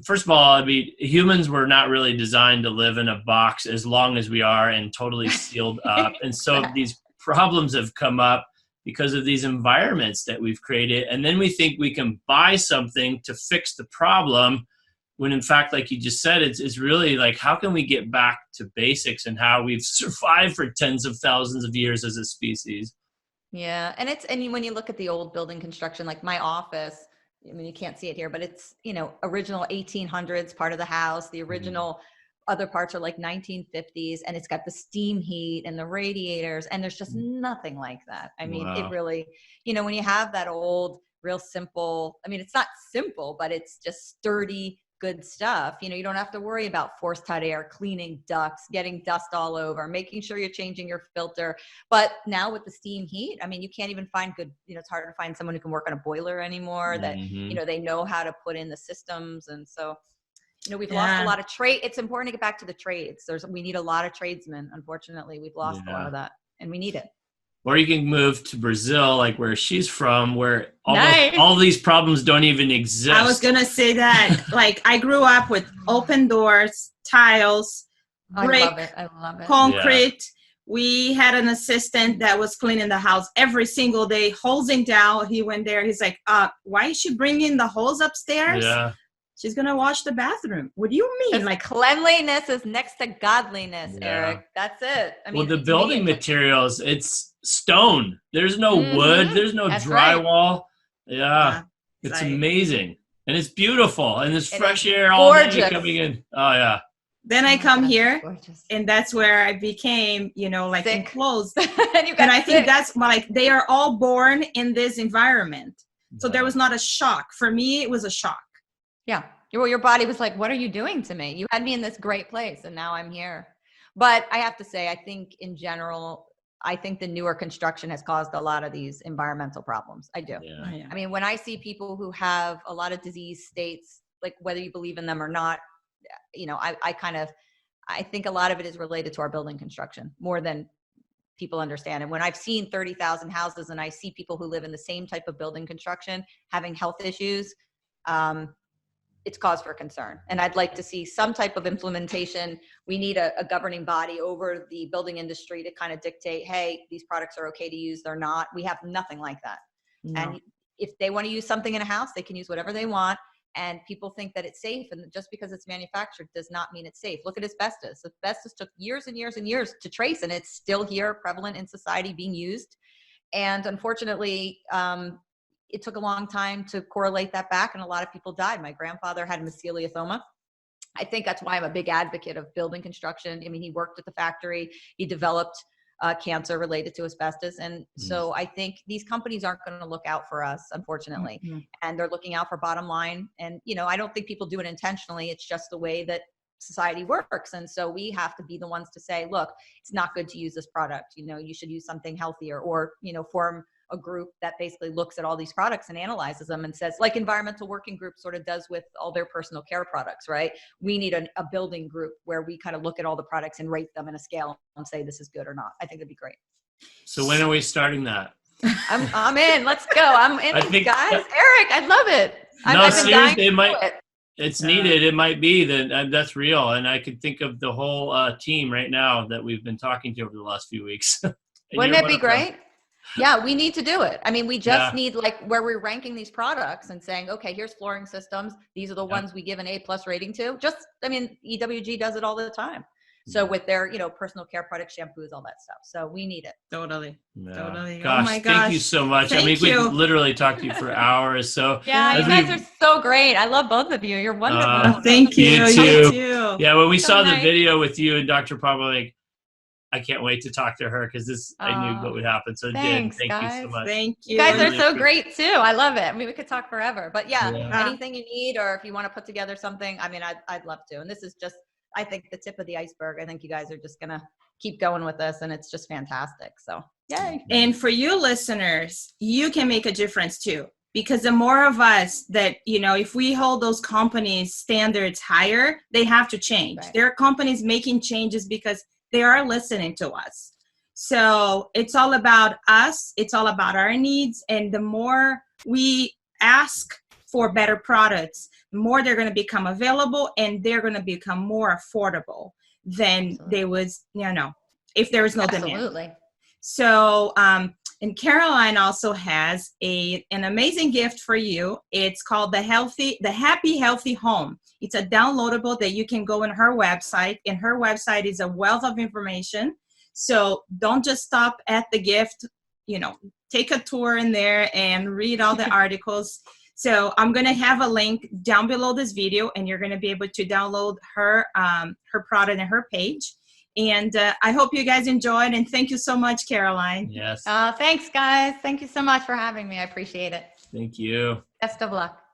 first of all, humans were not really designed to live in a box as long as we are and totally sealed up. And so these problems have come up because of these environments that we've created. And then we think we can buy something to fix the problem, when in fact, like you just said, it's really like, how can we get back to basics and how we've survived for tens of thousands of years as a species? Yeah. And when you look at the old building construction, like my office, you can't see it here, but it's, original 1800s part of the house. The original other parts are like 1950s, and it's got the steam heat and the radiators, and there's just nothing like that. It really, when you have that old, real simple, it's not simple, but it's just sturdy, good stuff. You don't have to worry about forced hot air, cleaning ducts, getting dust all over, making sure you're changing your filter. But now with the steam heat, you can't even find good, it's harder to find someone who can work on a boiler anymore that, they know how to put in the systems. And so, we've lost a lot of trade. It's important to get back to the trades. We need a lot of tradesmen. Unfortunately, we've lost a lot of that, and we need it. Or you can move to Brazil, like where she's from, where all these problems don't even exist. I was going to say that. Like, I grew up with open doors, tiles, brick, I love it. concrete. Yeah. We had an assistant that was cleaning the house every single day, hosing down. He went there. He's like, why is she bringing the hose upstairs? Yeah. She's going to wash the bathroom. What do you mean? Like, cleanliness is next to godliness, Eric. That's it. The building materials, it's stone. There's no wood. There's no drywall. Right. Yeah. It's amazing. And it's beautiful. And there's fresh air all day coming in. Oh, yeah. Then I come here, and that's where I became, like sick. Enclosed. And I think that's like, they are all born in this environment. So there was not a shock. For me, it was a shock. Yeah. Your body was like, what are you doing to me? You had me in this great place and now I'm here. But I have to say, I think in general, I think the newer construction has caused a lot of these environmental problems. I do. Yeah. Oh, yeah. I mean, when I see people who have a lot of disease states, like whether you believe in them or not, you know, I think a lot of it is related to our building construction more than people understand. And when I've seen 30,000 houses and I see people who live in the same type of building construction having health issues, it's cause for concern. And I'd like to see some type of implementation. We need a governing body over the building industry to kind of dictate, hey, these products are okay to use, they're not. We have nothing like that. No. And if they want to use something in a house, they can use whatever they want. And people think that it's safe. And just because it's manufactured does not mean it's safe. Look at asbestos. Asbestos took years and years and years to trace, and it's still here, prevalent in society, being used. And unfortunately, it took a long time to correlate that back, and a lot of people died. My grandfather had mesothelioma. I think that's why I'm a big advocate of building construction. I mean, he worked at the factory. He developed cancer related to asbestos. And so I think these companies aren't going to look out for us, unfortunately. And they're looking out for bottom line. And, you know, I don't think people do it intentionally. It's just the way that society works. And so we have to be the ones to say, look, it's not good to use this product. You know, you should use something healthier, or, you know, form a group that basically looks at all these products and analyzes them and says, like Environmental Working Group sort of does with all their personal care products, right? We need a building group where we kind of look at all the products and rate them in a scale and say this is good or not. I think that'd be great. So when are we starting that? I'm in. Let's go. I'm in, guys. Eric, I love it. No, seriously, it's needed. It might be that's real. And I could think of the whole team right now that we've been talking to over the last few weeks. Wouldn't it be great? Yeah, we need to do it. I mean, we just need, like, where we're ranking these products and saying, okay, here's flooring systems. These are the ones we give an A+ rating to. Just, I mean, EWG does it all the time. So with their, you know, personal care products, shampoos, all that stuff. So we need it. Totally. Totally. Gosh, oh my gosh. Thank you so much. I mean, we could literally talk to you for hours. So yeah, you guys are so great. I love both of you. You're wonderful. Thank you. You too. Yeah, when we saw the video with you and Dr. Pablo, like, I can't wait to talk to her because I knew what would happen. So thanks, thank you so much. Thank you. You guys are so great too. I love it. I mean, we could talk forever, but anything you need, or if you want to put together something, I mean, I'd love to. And this is just, I think, the tip of the iceberg. I think you guys are just going to keep going with this, and it's just fantastic. So yay. And for you listeners, you can make a difference too. Because the more of us that, you know, if we hold those companies' standards higher, they have to change. Right. There are companies making changes because they are listening to us. So it's all about us. It's all about our needs. And the more we ask for better products, the more they're going to become available, and they're going to become more affordable than they was, you know, if there is no demand. Absolutely. So, and Caroline also has an amazing gift for you. It's called the Happy Healthy Home. It's a downloadable that you can go on her website, and her website is a wealth of information. So don't just stop at the gift, you know, take a tour in there and read all the articles. So I'm going to have a link down below this video, and you're going to be able to download her product and her page. And I hope you guys enjoyed, and thank you so much, Caroline. Yes. Thanks, guys. Thank you so much for having me. I appreciate it. Thank you. Best of luck.